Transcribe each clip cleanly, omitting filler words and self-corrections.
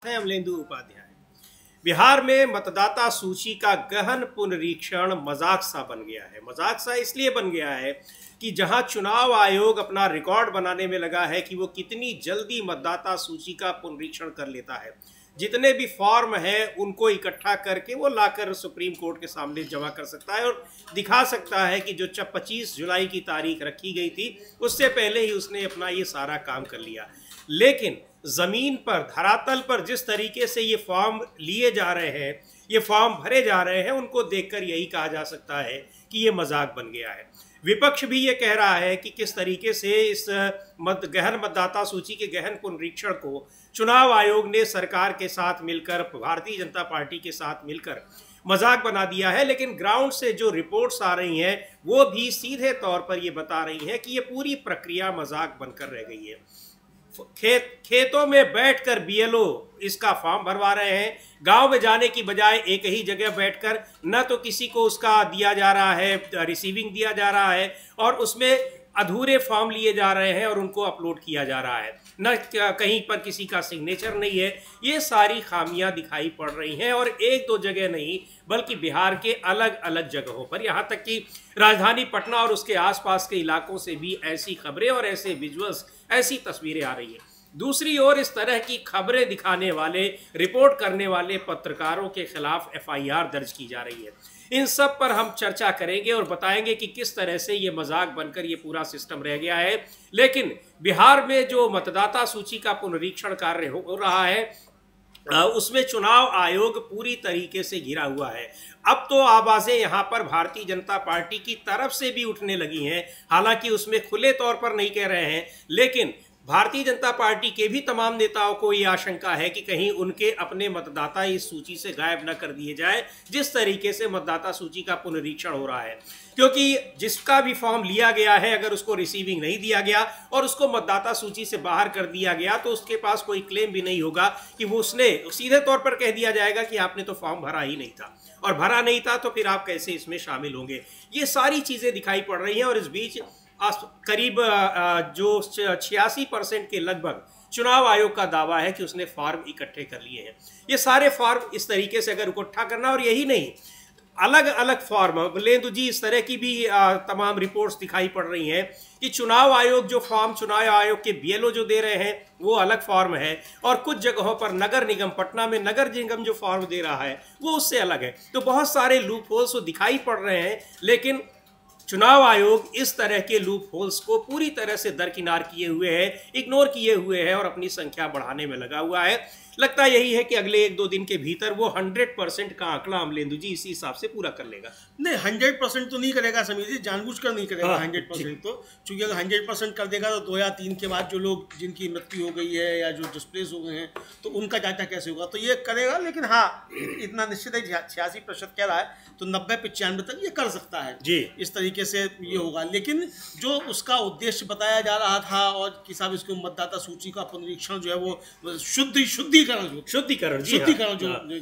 है अमलेंदु उपाध्याय। बिहार में मतदाता सूची का गहन पुनरीक्षण मजाक सा बन गया है। मजाक सा इसलिए बन गया है कि जहां चुनाव आयोग अपना रिकॉर्ड बनाने में लगा है कि वो कितनी जल्दी मतदाता सूची का पुनरीक्षण कर लेता है, जितने भी फॉर्म है उनको इकट्ठा करके वो लाकर सुप्रीम कोर्ट के सामने जमा कर सकता है और दिखा सकता है कि जो 25 जुलाई की तारीख रखी गई थी उससे पहले ही उसने अपना ये सारा काम कर लिया। लेकिन जमीन पर, धरातल पर जिस तरीके से ये फॉर्म लिए जा रहे हैं, ये फॉर्म भरे जा रहे हैं, उनको देखकर यही कहा जा सकता है कि ये मजाक बन गया है। विपक्ष भी ये कह रहा है कि किस तरीके से इस गहन मतदाता सूची के गहन पुनरीक्षण को चुनाव आयोग ने सरकार के साथ मिलकर, भारतीय जनता पार्टी के साथ मिलकर मजाक बना दिया है। लेकिन ग्राउंड से जो रिपोर्ट्स आ रही हैं वो भी सीधे तौर पर ये बता रही हैं कि ये पूरी प्रक्रिया मजाक बनकर रह गई है। खेतों में बैठकर बीएलओ इसका फॉर्म भरवा रहे हैं, गांव में जाने की बजाय एक ही जगह बैठकर न तो किसी को उसका दिया जा रहा है, रिसीविंग दिया जा रहा है, और उसमें अधूरे फॉर्म लिए जा रहे हैं और उनको अपलोड किया जा रहा है, न कहीं पर किसी का सिग्नेचर नहीं है। ये सारी खामियां दिखाई पड़ रही हैं और एक दो जगह नहीं बल्कि बिहार के अलग अलग जगहों पर, यहाँ तक कि राजधानी पटना और उसके आसपास के इलाकों से भी ऐसी खबरें और ऐसे विजुअल्स, ऐसी तस्वीरें आ रही हैं। दूसरी ओर इस तरह की खबरें दिखाने वाले, रिपोर्ट करने वाले पत्रकारों के खिलाफ एफआईआर दर्ज की जा रही है। इन सब पर हम चर्चा करेंगे और बताएंगे कि किस तरह से ये मजाक बनकर ये पूरा सिस्टम रह गया है। लेकिन बिहार में जो मतदाता सूची का पुनरीक्षण कार्य हो रहा है उसमें चुनाव आयोग पूरी तरीके से घिरा हुआ है। अब तो आवाजें यहाँ पर भारतीय जनता पार्टी की तरफ से भी उठने लगी हैं, हालांकि उसमें खुले तौर पर नहीं कह रहे हैं, लेकिन भारतीय जनता पार्टी के भी तमाम नेताओं को ये आशंका है कि कहीं उनके अपने मतदाता इस सूची से गायब न कर दिए जाए, जिस तरीके से मतदाता सूची का पुनरीक्षण हो रहा है। क्योंकि जिसका भी फॉर्म लिया गया है, अगर उसको रिसीविंग नहीं दिया गया और उसको मतदाता सूची से बाहर कर दिया गया तो उसके पास कोई क्लेम भी नहीं होगा कि वो, उसने सीधे तौर पर कह दिया जाएगा कि आपने तो फॉर्म भरा ही नहीं था, और भरा नहीं था तो फिर आप कैसे इसमें शामिल होंगे। ये सारी चीजें दिखाई पड़ रही हैं और इस बीच करीब जो 86% के लगभग चुनाव आयोग का दावा है कि उसने फॉर्म इकट्ठे कर लिए हैं। ये सारे फॉर्म इस तरीके से अगर इकट्ठा करना, और यही नहीं, अलग अलग फॉर्म, अमलेंदु जी, इस तरह की भी तमाम रिपोर्ट्स दिखाई पड़ रही हैं कि चुनाव आयोग जो फॉर्म, चुनाव आयोग के बीएलओ जो दे रहे हैं वो अलग फॉर्म है, और कुछ जगहों पर नगर निगम, पटना में नगर निगम जो फॉर्म दे रहा है वो उससे अलग है। तो बहुत सारे लूप होल्स दिखाई पड़ रहे हैं, लेकिन चुनाव आयोग इस तरह के लूप होल्स को पूरी तरह से दरकिनार किए हुए है, इग्नोर किए हुए है और अपनी संख्या बढ़ाने में लगा हुआ है। लगता यही है कि अगले 1-2 दिन के भीतर वो 100% का आंकड़ा अमलेंदु जी इसी हिसाब से पूरा कर लेगा। नहीं, 100% तो नहीं करेगा समीर जी, जानबूझकर नहीं करेगा। हाँ, 100% तो चूंकि अगर 100% कर देगा तो 2 या 3 के बाद जो लोग, जिनकी मृत्यु हो गई है या जो डिस्प्लेस हो गए हैं, तो उनका डाटा कैसे होगा, तो ये करेगा। लेकिन हाँ, इतना निश्चित है, 86% कह रहा है तो 90-95 तक ये कर सकता है जी। इस तरीके से ये होगा। लेकिन जो उसका उद्देश्य बताया जा रहा था और कि साहब इसको मतदाता सूची का पुनरीक्षण जो है वो शुद्धिकरण जो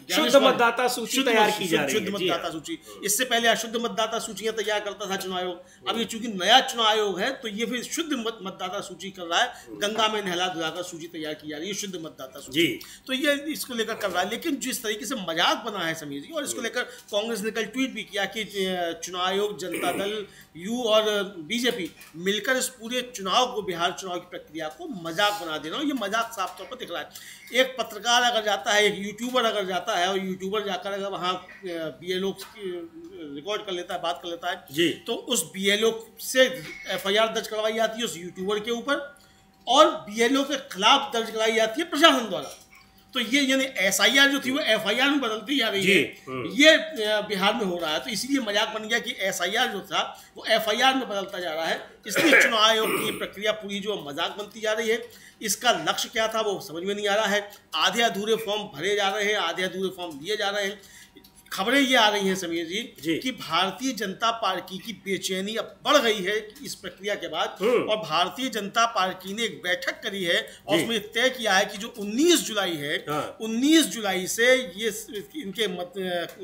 शुद्ध मतदाता सूची तैयार की जा रही है, शुद्ध मतदाता सूची। इससे पहले अशुद्ध मतदाता सूचियां तैयार करता था चुनाव आयोग। अब ये चूंकि नया चुनाव आयोग है तो ये फिर शुद्ध मतदाता सूची कर रहा है, गंगा में नहला धुलाकर सूची तैयार की जा रही है, शुद्ध मतदाता सूची। तो ये इसको लेकर कर रहा है। लेकिन जिस तरीके से मजाक बना है समीर जी, और इसको लेकर कांग्रेस ने कल ट्वीट भी किया कि चुनाव आयोग, जनता दल, यू और बीजेपी मिलकर इस पूरे चुनाव को, बिहार चुनाव की प्रक्रिया को मजाक बना दे रहा है। ये मजाक साफ तौर पर दिख रहा है। एक पत्रकार अगर जाता है, एक यूट्यूबर अगर जाता है और यूट्यूबर जाकर अगर वहाँ बीएलओ रिकॉर्ड कर लेता है, बात कर लेता है जी, तो उस बीएलओ से एफआईआर दर्ज करवाई जाती है उस यूट्यूबर के ऊपर, और बीएलओ के खिलाफ दर्ज कराई जाती है प्रशासन द्वारा। तो ये यानी एसआईआर जो थी वो एफआईआर में बदलती जा रही है, ये बिहार में हो रहा है। तो इसीलिए मजाक बन गया कि एसआईआर जो था वो एफआईआर में बदलता जा रहा है। इसलिए चुनाव आयोग की प्रक्रिया पूरी जो मजाक बनती जा रही है। इसका लक्ष्य क्या था वो समझ में नहीं आ रहा है। आधे अधूरे फॉर्म भरे जा रहे हैं, आधे अधूरे फॉर्म लिए जा रहे हैं। खबरें ये आ रही हैं समीर जी कि भारतीय जनता पार्टी की बेचैनी अब बढ़ गई है इस प्रक्रिया के बाद, और भारतीय जनता पार्टी ने एक बैठक करी है और उसमें तय किया है कि जो 19 जुलाई है, 19 जुलाई से ये इनके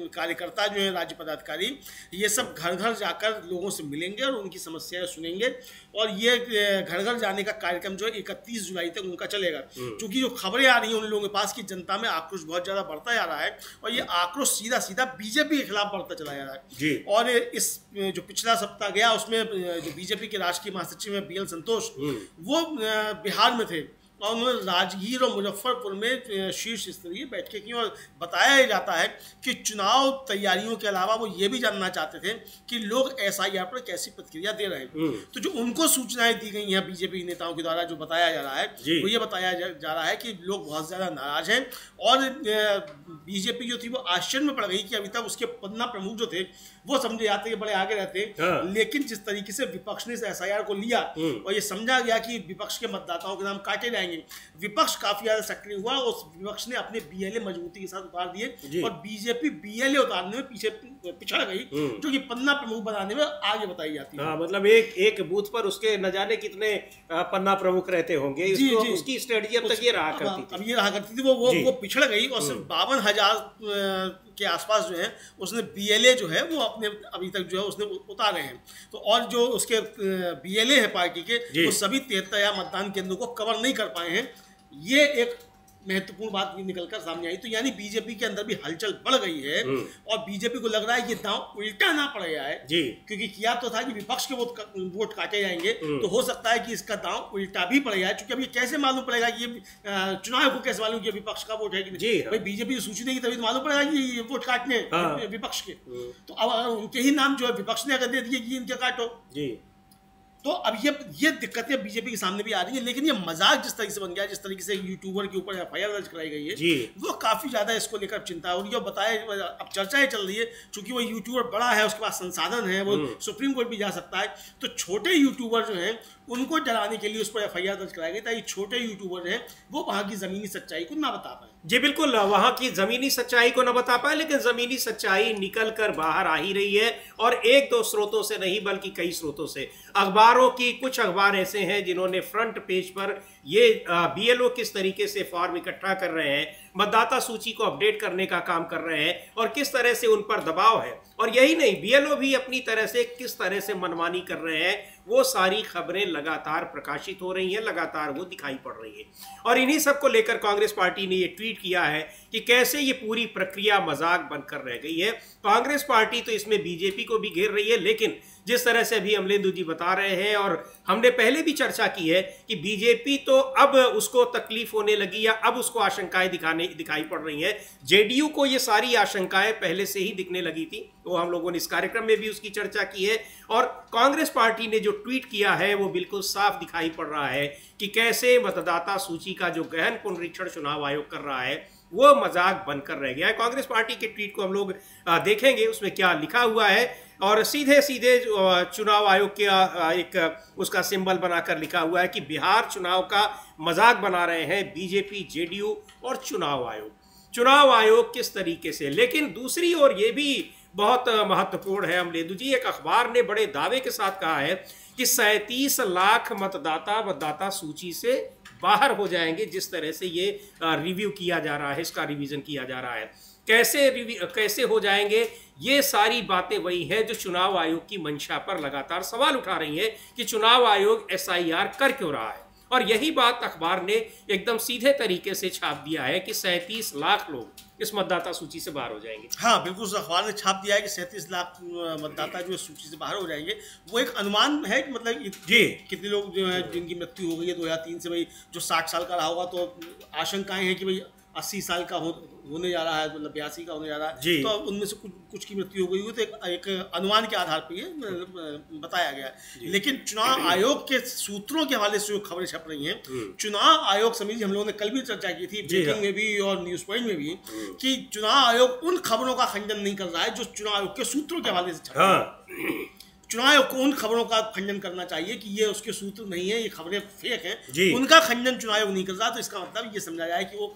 कार्यकर्ता जो है, राज्य पदाधिकारी, ये सब घर घर जाकर लोगों से मिलेंगे और उनकी समस्याएं सुनेंगे, और ये घर घर जाने का कार्यक्रम जो है 31 जुलाई तक उनका चलेगा। क्योंकि जो खबरें आ रही हैं उन लोगों के पास कि जनता में आक्रोश बहुत ज्यादा बढ़ता जा रहा है, और ये आक्रोश सीधा सीधा बीजेपी के खिलाफ बढ़ता चला जा रहा है। और इस जो पिछला सप्ताह गया उसमें जो बीजेपी के राष्ट्रीय महासचिव है BL संतोष, वो बिहार में थे और उन्होंने राजगीर और मुजफ्फरपुर में शीर्ष स्तरीय बैठकें की, और बताया जाता है कि चुनाव तैयारियों के अलावा वो ये भी जानना चाहते थे कि लोग SIR पर कैसी प्रतिक्रिया दे रहे हैं। तो जो उनको सूचनाएं दी गई हैं बीजेपी नेताओं के द्वारा, जो बताया जा रहा है वो ये बताया जा रहा है कि लोग बहुत ज़्यादा नाराज हैं, और बीजेपी जो थी वो आश्चर्य में पड़ गई कि अभी तक उसके 15 प्रमुख जो थे वो समझे जाते कि बड़े आगे रहते, लेकिन जिस तरीके से विपक्ष ने इस SIR को लिया और ये समझा गया कि विपक्ष के मतदाताओं के नाम काटे जाएंगे, विपक्ष काफी ज्यादा सक्रिय हुआ, उस विपक्ष ने अपने BLA मजबूती के साथ उतार दिए, और बीजेपी BLA उतारने में पीछे पिछड़ गई, जो कि 15 प्रमुख बनाने में आगे बताई जाती है। मतलब एक बूथ पर उसके न जाने कितने 15 प्रमुख रहते होंगे, उसकी स्ट्रेटजी अब तक ये रहा करती थी, वो पिछड़ गई, और सिर्फ 52,000 के आसपास जो है उसने BLA जो है वो अपने अभी तक जो है उसने उतारे हैं। तो और जो उसके BLA है पार्टी के, वो सभी 73 मतदान केंद्रों को कवर नहीं कर पाए हैं। ये एक महत्वपूर्ण बात निकलकर सामने आई। तो यानी बीजेपी के अंदर भी हलचल बढ़ गई है, और बीजेपी को लग रहा है ये दांव उल्टा ना पड़ गया है, क्योंकि किया तो था कि विपक्ष के वोट काटे जाएंगे, तो हो सकता है कि इसका दांव उल्टा भी पड़ गया है। क्योंकि अभी कैसे मालूम पड़ेगा कि ये चुनाव को कैसे मालूम कि विपक्ष का वोट है कि नहीं? भाई बीजेपी की सूची देगी तभी तो मालूम पड़ेगा कि ये वोट काटने विपक्ष के। तो अब उनके ही नाम जो है विपक्ष ने अगर दे दिए कि इनके काटो, तो अब ये दिक्कतें बीजेपी के सामने भी आ रही है। लेकिन ये मजाक जिस तरीके से बन गया, जिस तरीके से यूट्यूबर के ऊपर FIR दर्ज कराई गई है, वो काफी ज्यादा इसको लेकर चिंता हो रही है, और बताया अब चर्चाएं चल रही है, क्योंकि वो यूट्यूबर बड़ा है, उसके पास संसाधन है, वो सुप्रीम कोर्ट भी जा सकता है, तो छोटे यूट्यूबर जो हैं उनको डराने के लिए उस पर FIR दर्ज कराई गई, ताकि छोटे यूट्यूबर हैं वो वहां की जमीनी सच्चाई को ना बता पाए। जी बिल्कुल, वहां की जमीनी सच्चाई को न बता पाए, लेकिन जमीनी सच्चाई निकल कर बाहर आ ही रही है, और एक दो स्रोतों से नहीं बल्कि कई स्रोतों से। अखबारों की कुछ अखबार ऐसे हैं जिन्होंने फ्रंट पेज पर ये BLO किस तरीके से फॉर्म इकट्ठा कर रहे हैं, मतदाता सूची को अपडेट करने का काम कर रहे हैं, और किस तरह से उन पर दबाव है। और यही नहीं, BLO भी अपनी तरह से किस तरह से मनमानी कर रहे हैं, वो सारी खबरें लगातार प्रकाशित हो रही हैं, लगातार वो दिखाई पड़ रही है। और इन्हीं सब को लेकर कांग्रेस पार्टी ने ये ट्वीट किया है कि कैसे ये पूरी प्रक्रिया मजाक बनकर रह गई है। कांग्रेस पार्टी तो इसमें बीजेपी को भी घेर रही है, लेकिन जिस तरह से अभी अमलेंदु जी बता रहे हैं, और हमने पहले भी चर्चा की है कि बीजेपी तो अब उसको तकलीफ होने लगी, या अब उसको आशंकाएं दिखाई पड़ रही हैं। JDU को ये सारी आशंकाएं पहले से ही दिखने लगी थी, तो हम लोगों ने इस कार्यक्रम में भी उसकी चर्चा की है। और कांग्रेस पार्टी ने जो ट्वीट किया है वो बिल्कुल साफ दिखाई पड़ रहा है कि कैसे मतदाता सूची का जो गहन पुनरीक्षण चुनाव आयोग कर रहा है वो मजाक बनकर रह गया है। कांग्रेस पार्टी के ट्वीट को हम लोग देखेंगे उसमें क्या लिखा हुआ है, और सीधे सीधे चुनाव आयोग के एक उसका सिंबल बनाकर लिखा हुआ है कि बिहार चुनाव का मजाक बना रहे हैं बीजेपी, JDU और चुनाव आयोग। चुनाव आयोग किस तरीके से, लेकिन दूसरी ओर ये भी बहुत महत्वपूर्ण है अमलेंदु जी, एक अखबार ने बड़े दावे के साथ कहा है कि 37 लाख मतदाता सूची से बाहर हो जाएंगे, जिस तरह से ये रिव्यू किया जा रहा है, इसका रिवीजन किया जा रहा है। कैसे हो जाएंगे, ये सारी बातें वही हैं जो चुनाव आयोग की मंशा पर लगातार सवाल उठा रही हैं कि चुनाव आयोग SIR कर क्यों रहा है। और यही बात अखबार ने एकदम सीधे तरीके से छाप दिया है कि 37 लाख लोग इस मतदाता सूची से बाहर हो जाएंगे। हाँ बिल्कुल, उस अखबार ने छाप दिया है कि 37 लाख मतदाता जो सूची से बाहर हो जाएंगे। वो एक अनुमान है कि मतलब जी कितने लोग जो है जिनकी मृत्यु हो गई है 2003 से, भाई जो 60 साल का रहा होगा, तो आशंकाएं हैं कि भाई 80 साल का होने जा रहा है, मतलब 82 का होने जा रहा है, तो उनमें से कुछ की मृत्यु हो गई हुई, तो एक अनुमान के आधार पर ये बताया गया है। लेकिन चुनाव आयोग के सूत्रों के हवाले से जो खबरें छप रही हैं, चुनाव आयोग समिति, हम लोगों ने कल भी चर्चा की थी ब्रेकिंग में भी और न्यूज पॉइंट में भी, कि चुनाव आयोग उन खबरों का खंडन नहीं कर रहा है जो चुनाव आयोग के सूत्रों के हवाले से छप रही है। चुनाव आयोग को उन खबरों का खंडन करना चाहिए कि ये उसके सूत्र नहीं है, ये खबरें फेक हैं, उनका खंडन चुनाव आयोग नहीं कर रहा। तो इसका मतलब ये समझा जाए कि वो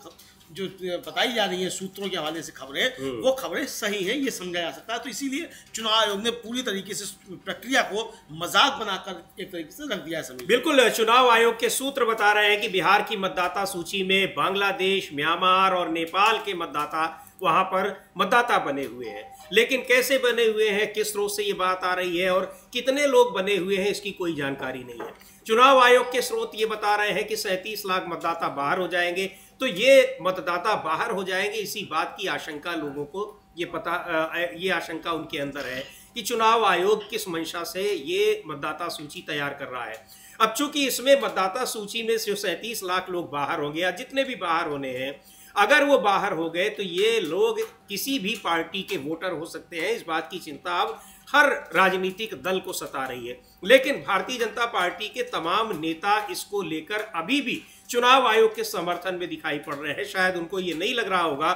जो बताई जा रही है सूत्रों के हवाले से खबरें, वो खबरें सही हैं, ये समझा जा सकता है। तो इसीलिए चुनाव आयोग ने पूरी तरीके से प्रक्रिया को मजाक बनाकर एक तरीके से रख दिया है। बिल्कुल, चुनाव आयोग के सूत्र बता रहे हैं कि बिहार की मतदाता सूची में बांग्लादेश, म्यांमार और नेपाल के मतदाता वहां पर मतदाता बने हुए हैं। लेकिन कैसे बने हुए हैं, किस स्रोत से ये बात आ रही है और कितने लोग बने हुए हैं, इसकी कोई जानकारी नहीं है। चुनाव आयोग के स्रोत ये बता रहे हैं कि 37 लाख मतदाता बाहर हो जाएंगे। तो ये मतदाता बाहर हो जाएंगे, इसी बात की आशंका लोगों को ये आशंका उनके अंदर है कि चुनाव आयोग किस मंशा से ये मतदाता सूची तैयार कर रहा है। अब चूंकि इसमें मतदाता सूची में जो 37 लाख लोग बाहर होंगे या जितने भी बाहर होने हैं, अगर वो बाहर हो गए तो ये लोग किसी भी पार्टी के वोटर हो सकते हैं। इस बात की चिंता अब हर राजनीतिक दल को सता रही है। लेकिन भारतीय जनता पार्टी के तमाम नेता इसको लेकर अभी भी चुनाव आयोग के समर्थन में दिखाई पड़ रहे हैं। शायद उनको ये नहीं लग रहा होगा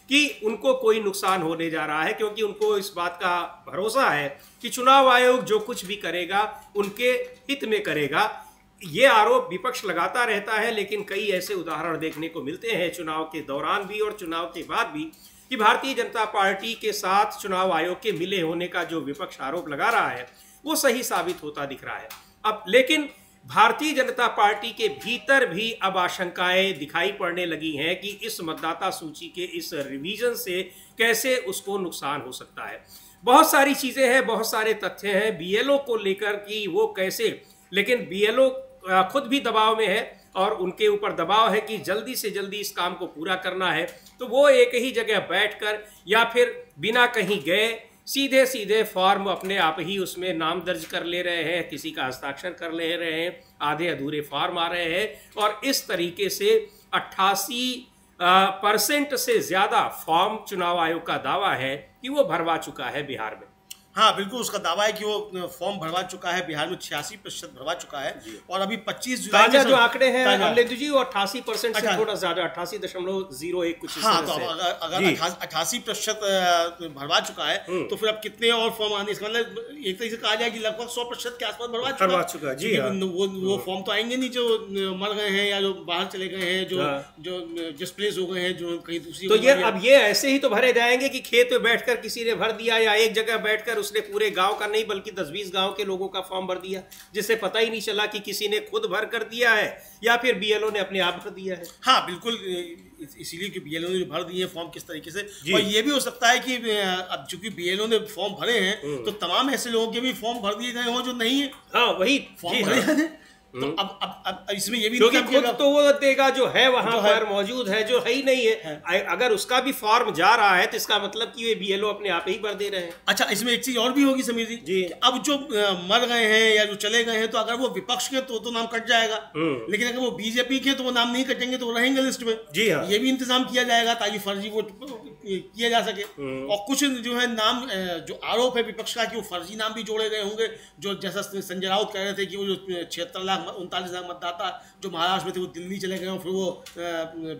कि उनको कोई नुकसान होने जा रहा है, क्योंकि उनको इस बात का भरोसा है कि चुनाव आयोग जो कुछ भी करेगा उनके हित में करेगा। ये आरोप विपक्ष लगाता रहता है, लेकिन कई ऐसे उदाहरण देखने को मिलते हैं चुनाव के दौरान भी और चुनाव के बाद भी कि भारतीय जनता पार्टी के साथ चुनाव आयोग के मिले होने का जो विपक्ष आरोप लगा रहा है वो सही साबित होता दिख रहा है। अब लेकिन भारतीय जनता पार्टी के भीतर भी अब आशंकाएं दिखाई पड़ने लगी हैं कि इस मतदाता सूची के इस रिवीजन से कैसे उसको नुकसान हो सकता है। बहुत सारी चीजें हैं, बहुत सारे तथ्य हैं बीएलओ को लेकर कि वो कैसे, लेकिन बीएलओ खुद भी दबाव में है और उनके ऊपर दबाव है कि जल्दी से जल्दी इस काम को पूरा करना है। तो वो एक ही जगह बैठकर या फिर बिना कहीं गए सीधे सीधे फॉर्म अपने आप ही उसमें नाम दर्ज कर ले रहे हैं, किसी का हस्ताक्षर कर ले रहे हैं, आधे अधूरे फॉर्म आ रहे हैं और इस तरीके से 88% से ज्यादा फॉर्म चुनाव आयोग का दावा है कि वो भरवा चुका है बिहार में। हाँ बिल्कुल, उसका दावा है कि वो फॉर्म भरवा चुका है, बिहार में 86% भरवा चुका है और अभी 25 जुलाई ताजा जो आंकड़े हैं अमलेंदु जी, वो 88% से थोड़ा ज्यादा 88.01 कुछ। हाँ, तो अगर 88% भरवा चुका है तो फिर अब कितने और फॉर्म आने, इसका मतलब एक तरीके से कहा जाए कि लगभग 100% के आसपास भरवा चुका है जी। वो फॉर्म तो आएंगे नहीं जो मर गए हैं या जो बाहर चले गए हैं, जो डिस्प्लेस हो गए हैं, जो कहीं दूसरी। तो ये अब ये ऐसे ही तो भरे जाएंगे कि खेत में बैठकर किसी ने भर दिया या एक जगह बैठकर उसने पूरे गांव का नहीं बल्कि 10-20 गांव के लोगों का फॉर्म भर दिया, जिससे पता ही नहीं चला कि किसी ने खुद भर कर दिया है या फिर बीएलओ ने अपने आप भर दिया है। हाँ बिल्कुल, इसीलिए कि बीएलओ ने भर दिए फॉर्म किस तरीके से। और ये भी हो सकता है कि अब चूंकि बीएलओ ने फॉर्म भरे हैं तो तमाम ऐसे लोगों के भी फॉर्म भर दिए गए हों जो नहीं है। हाँ वही फॉर्म भरे हैं। तो अब इसमें ये भी क्योंकि खुद तो वो देगा जो है वहां पर मौजूद है, जो है ही नहीं है। अगर उसका भी फॉर्म जा रहा है तो इसका मतलब कि ये बीएलओ अपने आप ही भर दे रहे हैं। अच्छा, इसमें एक चीज और भी होगी समीर जी, अब जो मर गए हैं या जो चले गए हैं तो अगर वो विपक्ष के तो नाम कट जाएगा, लेकिन अगर वो बीजेपी के तो वो नाम नहीं कटेंगे, तो वो रहेंगे लिस्ट में। जी हाँ, ये भी इंतजाम किया जाएगा ताकि फर्जी वोट किया जा सके। और कुछ जो है नाम, जो आरोप है विपक्ष का कि वो फर्जी नाम भी जोड़े गए होंगे, जो जैसा संजय राउत कह रहे थे कि वो जो 39 लाख मतदाता जो महाराष्ट्र में थे वो दिल्ली चले गए और फिर वो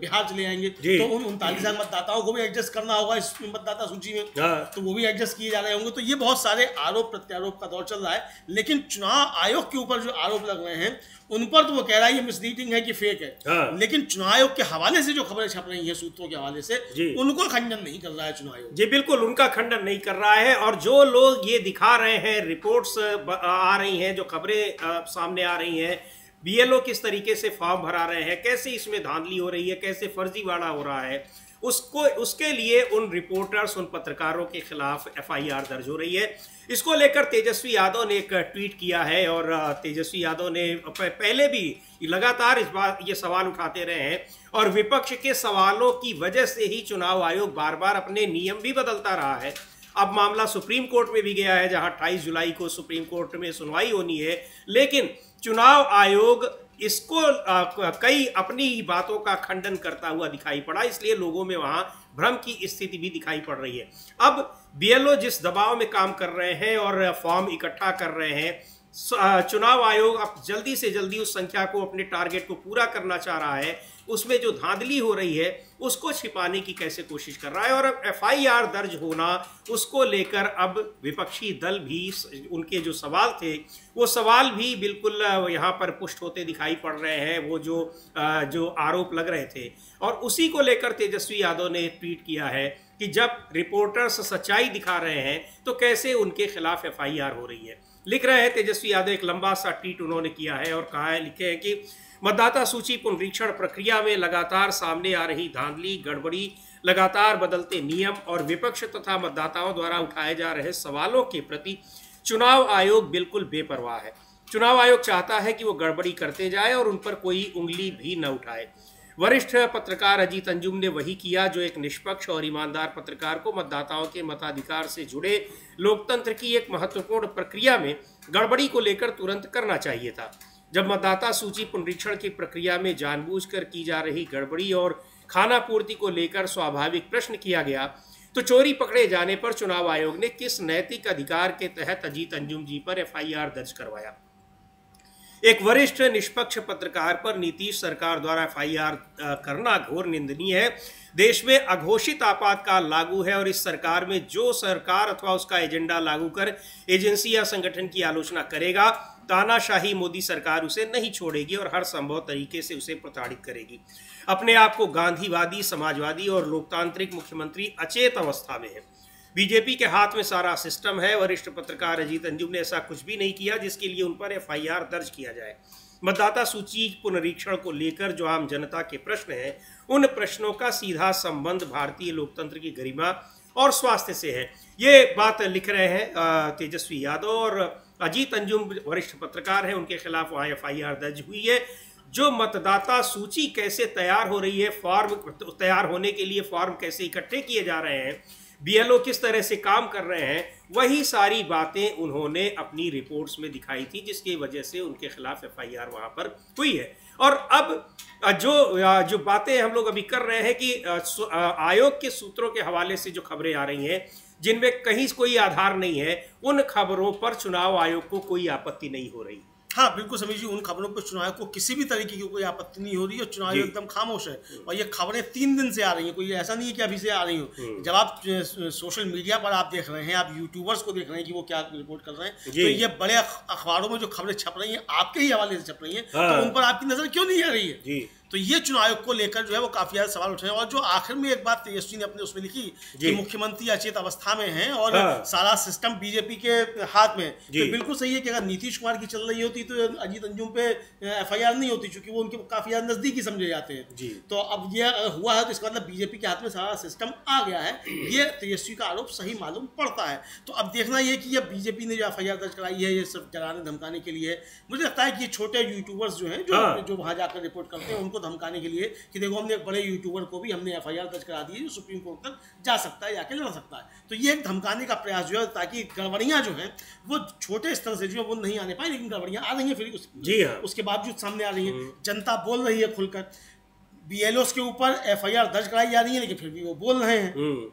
बिहार चले आएंगे, तो उन 39 लाख मतदाताओं को भी एडजस्ट करना होगा इस मतदाता सूची में, तो वो भी एडजस्ट किए जा रहे होंगे। तो ये बहुत सारे आरोप प्रत्यारोप का दौर चल रहा है। लेकिन चुनाव आयोग के ऊपर जो आरोप लग रहे हैं उन पर तो वो कह रहा है ये मिसलीडिंग है कि फेक है, लेकिन चुनाव आयोग के हवाले से जो खबरें छप रही हैं सूत्रों के हवाले से, उनको खंडन नहीं कर रहा है चुनाव आयोग। जी बिल्कुल, उनका खंडन नहीं कर रहा है। और जो लोग ये दिखा रहे हैं, रिपोर्ट्स आ रही हैं, जो खबरें सामने आ रही हैं, बीएलओ किस तरीके से फॉर्म भरा रहे हैं, कैसे इसमें धांधली हो रही है, कैसे फर्जीवाड़ा हो रहा है, उसके लिए उन रिपोर्टर्स, उन पत्रकारों के खिलाफ एफआईआर दर्ज हो रही है। इसको लेकर तेजस्वी यादव ने एक ट्वीट किया है और तेजस्वी यादव ने पहले भी लगातार इस बात ये सवाल उठाते रहे हैं और विपक्ष के सवालों की वजह से ही चुनाव आयोग बार बार अपने नियम भी बदलता रहा है। अब मामला सुप्रीम कोर्ट में भी गया है, जहां 28 जुलाई को सुप्रीम कोर्ट में सुनवाई होनी है, लेकिन चुनाव आयोग इसको कई अपनी बातों का खंडन करता हुआ दिखाई पड़ा, इसलिए लोगों में वहां भ्रम की स्थिति भी दिखाई पड़ रही है। अब बीएलओ जिस दबाव में काम कर रहे हैं और फॉर्म इकट्ठा कर रहे हैं, चुनाव आयोग अब जल्दी से जल्दी उस संख्या को, अपने टारगेट को पूरा करना चाह रहा है उसमें जो धांधली हो रही है उसको छिपाने की कैसे कोशिश कर रहा है। और अब FIR दर्ज होना, उसको लेकर अब विपक्षी दल भी, उनके जो सवाल थे वो सवाल भी बिल्कुल यहाँ पर पुष्ट होते दिखाई पड़ रहे हैं, वो जो आरोप लग रहे थे। और उसी को लेकर तेजस्वी यादव ने ट्वीट किया है कि जब रिपोर्टर्स सच्चाई दिखा रहे हैं तो कैसे उनके खिलाफ FIR हो रही है। लिख रहे हैं तेजस्वी यादव, एक लंबा सा ट्वीट उन्होंने किया है और कहा है, लिखे हैं कि मतदाता सूची पुनरीक्षण प्रक्रिया में लगातार सामने आ रही धांधली, गड़बड़ी, लगातार बदलते नियम और विपक्ष तथा मतदाताओं द्वारा उठाए जा रहे सवालों के प्रति चुनाव आयोग बिल्कुल बेपरवाह है। चुनाव आयोग चाहता है कि वो गड़बड़ी करते जाए और उन पर कोई उंगली भी न उठाए। वरिष्ठ पत्रकार अजीत अंजुम ने वही किया जो एक निष्पक्ष और ईमानदार पत्रकार को मतदाताओं के मताधिकार से जुड़े लोकतंत्र की एक महत्वपूर्ण प्रक्रिया में गड़बड़ी को लेकर तुरंत करना चाहिए था। जब मतदाता सूची पुनरीक्षण की प्रक्रिया में जानबूझकर की जा रही गड़बड़ी और खानापूर्ति को लेकर स्वाभाविक प्रश्न किया गया, तो चोरी पकड़े जाने पर चुनाव आयोग ने किस नैतिक अधिकार के तहत अजीत अंजुम जी पर FIR दर्ज करवाया। एक वरिष्ठ निष्पक्ष पत्रकार पर नीतीश सरकार द्वारा FIR करना घोर निंदनीय है। देश में अघोषित आपातकाल लागू है और इस सरकार में जो सरकार अथवा उसका एजेंडा लागू कर एजेंसी या संगठन की आलोचना करेगा, तानाशाही मोदी सरकार उसे नहीं छोड़ेगी और हर संभव तरीके से उसे प्रताड़ित करेगी। अपने आप को गांधीवादी, समाजवादी और लोकतांत्रिक मुख्यमंत्री अचेत अवस्था में है। बीजेपी के हाथ में सारा सिस्टम है। वरिष्ठ पत्रकार अजीत अंजुम ने ऐसा कुछ भी नहीं किया जिसके लिए उन पर FIR दर्ज किया जाए। मतदाता सूची पुनरीक्षण को लेकर जो आम जनता के प्रश्न हैं, उन प्रश्नों का सीधा संबंध भारतीय लोकतंत्र की गरिमा और स्वास्थ्य से है। ये बात लिख रहे हैं तेजस्वी यादव। और अजीत अंजुम वरिष्ठ पत्रकार हैं, उनके खिलाफ वहाँ FIR दर्ज हुई है। जो मतदाता सूची कैसे तैयार हो रही है, फॉर्म तैयार होने के लिए फॉर्म कैसे इकट्ठे किए जा रहे हैं, BLO किस तरह से काम कर रहे हैं, वही सारी बातें उन्होंने अपनी रिपोर्ट्स में दिखाई थी, जिसकी वजह से उनके खिलाफ FIR वहां पर हुई है। और अब जो बातें हम लोग अभी कर रहे हैं कि आयोग के सूत्रों के हवाले से जो खबरें आ रही हैं जिनमें कहीं कोई आधार नहीं है, उन खबरों पर चुनाव आयोग को कोई आपत्ति नहीं हो रही। हाँ बिल्कुल समीर जी, उन खबरों पर चुनाव को किसी भी तरीके की कोई आपत्ति नहीं हो रही है। चुनाव एकदम खामोश है और ये खबरें 3 दिन से आ रही हैं, कोई ऐसा नहीं है कि अभी से आ रही हो। जब आप सोशल मीडिया पर आप देख रहे हैं, आप यूट्यूबर्स को देख रहे हैं कि वो क्या रिपोर्ट कर रहे हैं, तो ये बड़े अखबारों में जो खबरें छप रही हैं आपके ही हवाले से छप रही हैं, तो उन पर आपकी नजर क्यों नहीं आ रही है? तो ये चुनाव आयोग को लेकर जो है वो काफी ज्यादा सवाल उठे हैं। और जो आखिर में एक बात तेजस्वी ने अपने उसमें लिखी कि मुख्यमंत्री अचेत अवस्था में हैं और सारा सिस्टम बीजेपी के हाथ में, तो बिल्कुल सही है कि अगर नीतीश कुमार की चल रही होती तो अजीत अंजुम पे FIR नहीं होती, क्योंकि वो उनके काफी ज्यादा नजदीकी समझे जाते हैं। तो अब ये हुआ है तो इसका मतलब बीजेपी के हाथ में सारा सिस्टम आ गया है। ये तेजस्वी का आरोप सही मालूम पड़ता है। तो अब देखना ये कि ये बीजेपी ने जो FIR दर्ज कराई है ये सिर्फ डराने धमकाने के लिए। मुझे लगता है कि ये छोटे यूट्यूबर्स जो हैं जो वहां जाकर रिपोर्ट करते हैं, उनको धमकाने के लिए कि देखो हमने एक बड़े यूट्यूबर को भी हमने FIR दर्ज करा दी है जो सुप्रीम कोर्ट तक जा सकता है, जाके लड़ सकता है। तो ये एक धमकाने का प्रयास जो है ताकि गड़बड़ियां जो हैं वो छोटे स्तर से जो है वो नहीं आने पाए, लेकिन गड़बड़ियां आ रही हैं फिर उसके बावजूद सामने आ रही है। जनता बोल रही है खुलकर, BLOs के ऊपर FIR दर्ज कराई जा रही है, लेकिन फिर भी वो बोल रहे हैं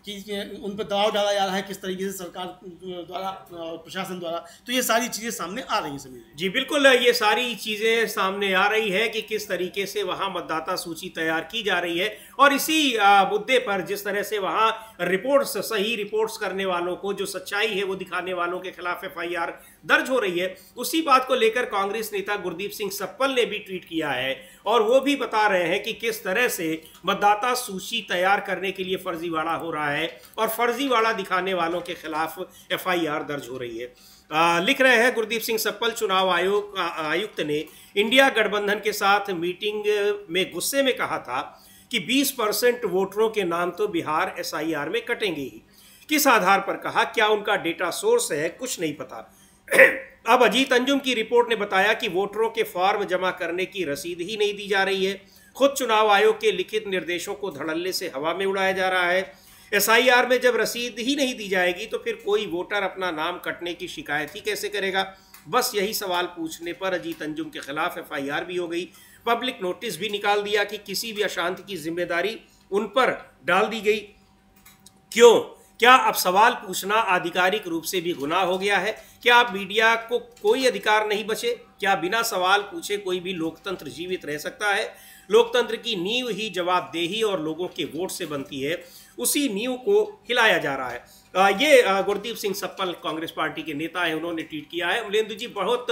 कि उन पर दबाव डाला जा रहा है किस तरीके से सरकार द्वारा, प्रशासन द्वारा। तो ये सारी चीज़ें सामने आ रही हैं समीर जी। बिल्कुल, ये सारी चीज़ें सामने आ रही है कि किस तरीके से वहाँ मतदाता सूची तैयार की जा रही है। और इसी मुद्दे पर जिस तरह से वहाँ रिपोर्ट्स, सही रिपोर्ट्स करने वालों को, जो सच्चाई है वो दिखाने वालों के खिलाफ FIR दर्ज हो रही है, उसी बात को लेकर कांग्रेस नेता गुरदीप सिंह सप्पल ने भी ट्वीट किया है और वो भी बता रहे हैं कि किस तरह से मतदाता सूची तैयार करने के लिए फर्जीवाड़ा हो रहा है और फर्जीवाड़ा दिखाने वालों के खिलाफ FIR दर्ज हो रही है। लिख रहे हैं गुरदीप सिंह सप्पल, चुनाव आयुक्त ने इंडिया गठबंधन के साथ मीटिंग में गुस्से में कहा था कि 20% वोटरों के नाम तो बिहार SIR में कटेंगे ही। किस आधार पर कहा, क्या उनका डेटा सोर्स है, कुछ नहीं पता। अब अजीत अंजुम की रिपोर्ट ने बताया कि वोटरों के फॉर्म जमा करने की रसीद ही नहीं दी जा रही है। खुद चुनाव आयोग के लिखित निर्देशों को धड़ल्ले से हवा में उड़ाया जा रहा है। SIR में जब रसीद ही नहीं दी जाएगी तो फिर कोई वोटर अपना नाम कटने की शिकायत ही कैसे करेगा। बस यही सवाल पूछने पर अजीत अंजुम के खिलाफ FIR भी हो गई, पब्लिक नोटिस भी निकाल दिया कि किसी भी अशांति की जिम्मेदारी उन पर डाल दी गई। क्यों? क्या अब सवाल पूछना आधिकारिक रूप से भी गुनाह हो गया है? क्या अब मीडिया को कोई अधिकार नहीं बचे? क्या बिना सवाल पूछे कोई भी लोकतंत्र जीवित रह सकता है? लोकतंत्र की नींव ही जवाबदेही और लोगों के वोट से बनती है, उसी नींव को हिलाया जा रहा है। ये गुरदीप सिंह सप्पल कांग्रेस पार्टी के नेता हैं, उन्होंने ट्वीट किया है। अमलेंदु जी, बहुत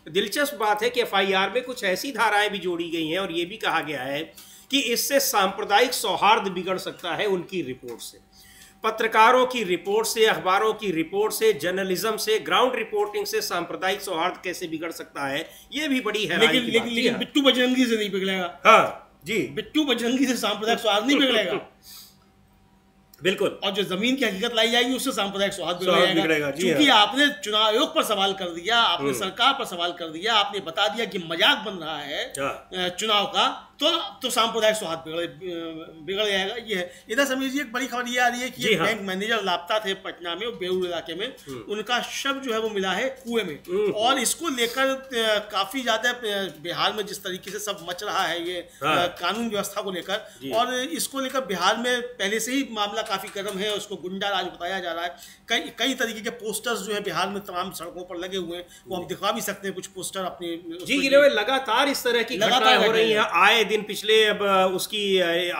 दिलचस्प बात है कि एफआईआर में कुछ ऐसी धाराएं भी जोड़ी गई हैं और ये भी कहा गया है कि इससे सांप्रदायिक सौहार्द बिगड़ सकता है। उनकी रिपोर्ट से, पत्रकारों की रिपोर्ट से, अखबारों की रिपोर्ट से, जर्नलिज्म से, ग्राउंड रिपोर्टिंग से सांप्रदायिक सौहार्द कैसे बिगड़ सकता है, ये भी बड़ी हैरानी की बात है। लेकिन बिट्टू बजरंगी से नहीं बिगड़ेगा। हाँ जी, बिट्टू बजरंगी से सांप्रदायिक सौहार्द नहीं बिगड़ेगा। बिल्कुल। और जो जमीन की हकीकत लाई जाएगी उससे सांप्रदायिक सौहार्द बिगड़ेगा। क्योंकि आपने चुनाव आयोग पर सवाल कर दिया, आपने सरकार पर सवाल कर दिया, आपने बता दिया कि मजाक बन रहा है चुनाव का, तो सांप्रदायिक सौहार्द बिगड़ जाएगा। ये है। इधर समीर जी, एक बड़ी खबर ये आ रही है कि एक बैंक मैनेजर लापता थे पटना में, बेउर इलाके में, उनका शव जो है वो मिला है कुएं में। और इसको लेकर काफी ज्यादा बिहार में जिस तरीके से सब मच रहा है ये कानून व्यवस्था को लेकर, और इसको लेकर बिहार में पहले से ही मामला काफी गर्म है। उसको गुंडा राज बताया जा रहा है। कई तरीके के पोस्टर्स जो है बिहार में तमाम सड़कों पर लगे हुए हैं, वो हम दिखा भी सकते हैं कुछ पोस्टर अपने। जी, लगातार इस तरह की घटनाएं हो रही हैं आए दिन। पिछले अब उसकी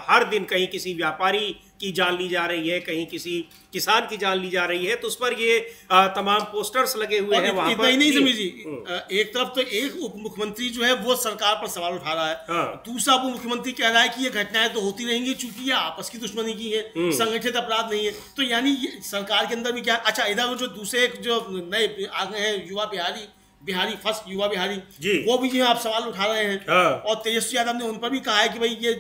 हर दिन कहीं किसी व्यापारी की जान ली जा रही है, कहीं किसी किसान की जान ली जा रही है, तो उस पर ये तमाम पोस्टर्स लगे हुए हैं वहां पर। नहीं समझी, एक तरफ तो एक उप मुख्यमंत्री जो है वो सरकार पर सवाल उठा रहा है, दूसरा उप मुख्यमंत्री कह रहा है कि ये घटनाएं तो होती रहेंगी चूंकि ये आपस की दुश्मनी की है, संगठित अपराध नहीं है। तो यानी सरकार के अंदर भी क्या। अच्छा, इधर जो दूसरे जो नए आ गए हैं युवा बिहारी फर्स्ट युवा बिहारी, वो भी जो आप सवाल उठा रहे हैं। और तेजस्वी यादव ने उन पर भी कहा है कि भाई ये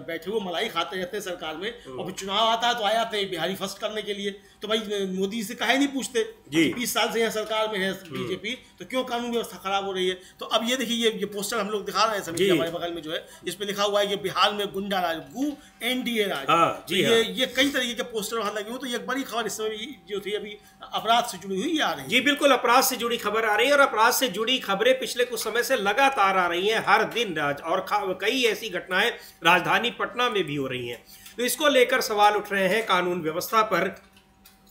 बैठे हुए मलाई खाते रहते हैं सरकार में, और फिर चुनाव आता है तो आए आते हैं बिहारी फर्स्ट करने के लिए। तो भाई मोदी से काहे नहीं पूछते, 20 साल से यहाँ सरकार में है बीजेपी, तो क्यों कानून व्यवस्था खराब हो रही है। तो अब ये देखिए, ये पोस्टर हम लोग दिखा रहे हैं सभी हमारे बगल में जो है, इस पे लिखा हुआ है कि बिहार में गुंडा राज, गु एनडीए राज। ये कई तरीके के पोस्टर वहां लगे हुए। तो ये बड़ी खबर इस समय जो थी अभी अपराध से जुड़ी हुई आ रही है। जी बिल्कुल, अपराध से जुड़ी खबर आ रही है, और अपराध से जुड़ी खबरें पिछले कुछ समय से लगातार आ रही हैं हर दिन, और कई ऐसी घटनाएं राजधानी पटना में भी हो रही हैं। तो इसको लेकर सवाल उठ रहे हैं कानून व्यवस्था पर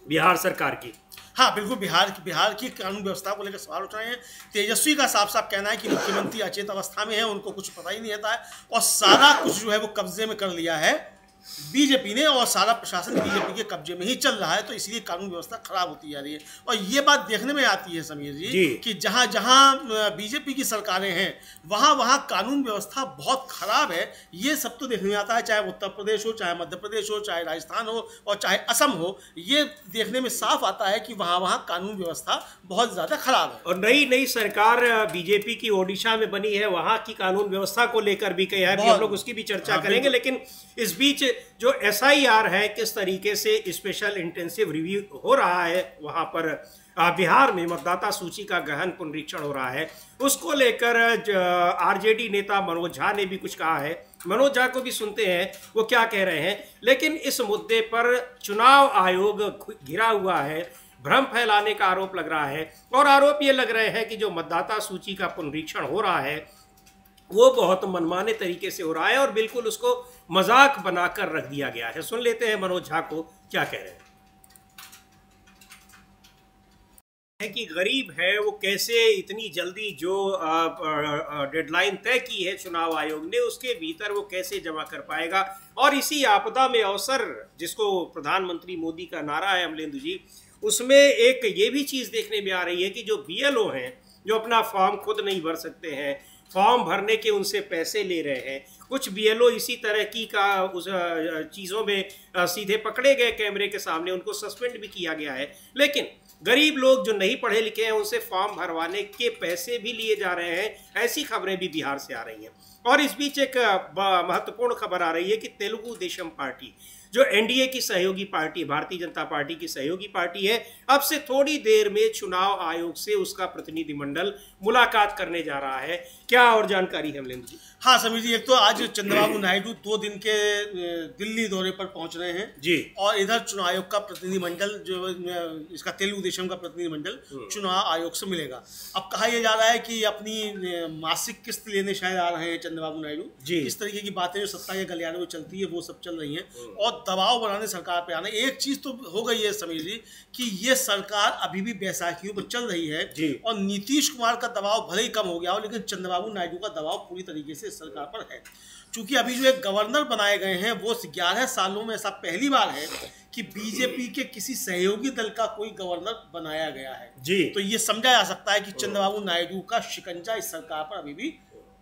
बिहार सरकार की। हाँ बिल्कुल, बिहार की कानून व्यवस्था को लेकर सवाल उठ रहे हैं। तेजस्वी का साफ साफ कहना है कि मुख्यमंत्री अचेत अवस्था में है, उनको कुछ पता ही नहीं रहता है, और सारा कुछ जो है वो कब्जे में कर लिया है बीजेपी ने, और सारा प्रशासन बीजेपी के कब्जे में ही चल रहा है। तो इसलिए कानून व्यवस्था खराब होती जा रही है। और ये बात देखने में आती है समीर जी कि जहां जहां बीजेपी की सरकारें हैं वहां वहां कानून व्यवस्था बहुत खराब है। ये सब तो देखने में आता है, चाहे उत्तर प्रदेश हो, चाहे मध्य प्रदेश हो, चाहे राजस्थान हो, और चाहे असम हो। ये देखने में साफ आता है कि वहां वहां कानून व्यवस्था बहुत ज्यादा खराब है। और नई सरकार बीजेपी की ओडिशा में बनी है, वहां की कानून व्यवस्था को लेकर भी कहा है, हम लोग उसकी भी चर्चा करेंगे। लेकिन इस बीच जो एसआईआर है, किस तरीके से स्पेशल इंटेंसिव रिव्यू हो रहा है वहां पर बिहार में, मतदाता सूची का गहन पुनरीक्षण हो रहा है, उसको लेकर आरजेडी नेता मनोज झा ने भी कुछ कहा है। मनोज झा को भी सुनते हैं वो क्या कह रहे हैं। लेकिन इस मुद्दे पर चुनाव आयोग घिरा हुआ है, भ्रम फैलाने का आरोप लग रहा है, और आरोप ये लग रहे हैं कि जो मतदाता सूची का पुनरीक्षण हो रहा है वो बहुत मनमाने तरीके से हो रहा है, और बिल्कुल उसको मजाक बनाकर रख दिया गया है। सुन लेते हैं मनोज झा को क्या कह रहे हैं कि गरीब है वो कैसे इतनी जल्दी जो डेडलाइन तय की है चुनाव आयोग ने, उसके भीतर वो कैसे जमा कर पाएगा। और इसी आपदा में अवसर, जिसको प्रधानमंत्री मोदी का नारा है अमलेंदु जी, उसमें एक ये भी चीज़ देखने में आ रही है कि जो बीएलओ हैं, जो अपना फॉर्म खुद नहीं भर सकते हैं, फॉर्म भरने के उनसे पैसे ले रहे हैं, कुछ बीएलओ इसी तरह की का उस चीज़ों में सीधे पकड़े गए कैमरे के सामने, उनको सस्पेंड भी किया गया है। लेकिन गरीब लोग जो नहीं पढ़े लिखे हैं उनसे फॉर्म भरवाने के पैसे भी लिए जा रहे हैं, ऐसी खबरें भी बिहार से आ रही हैं। और इस बीच एक महत्वपूर्ण खबर आ रही है कि तेलुगु देशम पार्टी, जो एनडीए की सहयोगी पार्टी, भारतीय जनता पार्टी की सहयोगी पार्टी है, अब से थोड़ी देर में चुनाव आयोग से उसका प्रतिनिधिमंडल मुलाकात करने जा रहा है। क्या और जानकारी है अमलेंदु जी? हाँ समीर जी, एक तो आज चंद्रबाबू नायडू 2 दिन के दिल्ली दौरे पर पहुंच रहे हैं जी, और इधर चुनाव आयोग का प्रतिनिधिमंडल, जो इसका तेलुगु देशम का प्रतिनिधिमंडल चुनाव आयोग से मिलेगा। अब कहा यह जा रहा है कि अपनी मासिक किस्त लेने शायद आ रहे हैं चंद्रबाबू नायडू। इस तरीके की बातें जो सत्ता के गलियारे में चलती है वो सब चल रही हैं, और दबाव बनाने सरकार पे आना। एक चीज तो हो गई है समीर जी कि ये सरकार अभी भी बैसाखियों पर चल रही है, और नीतीश कुमार का दबाव भले ही कम हो गया हो, लेकिन चंद्रबाबू नायडू का दबाव पूरी तरीके से सरकार पर है। चूंकि अभी जो एक गवर्नर बनाए गए हैं वो 11 सालों में ऐसा पहली बार है कि बीजेपी के किसी सहयोगी दल का कोई गवर्नर बनाया गया है जी। तो ये समझा जा सकता है कि चंद्रबाबू नायडू का शिकंजा इस सरकार पर अभी भी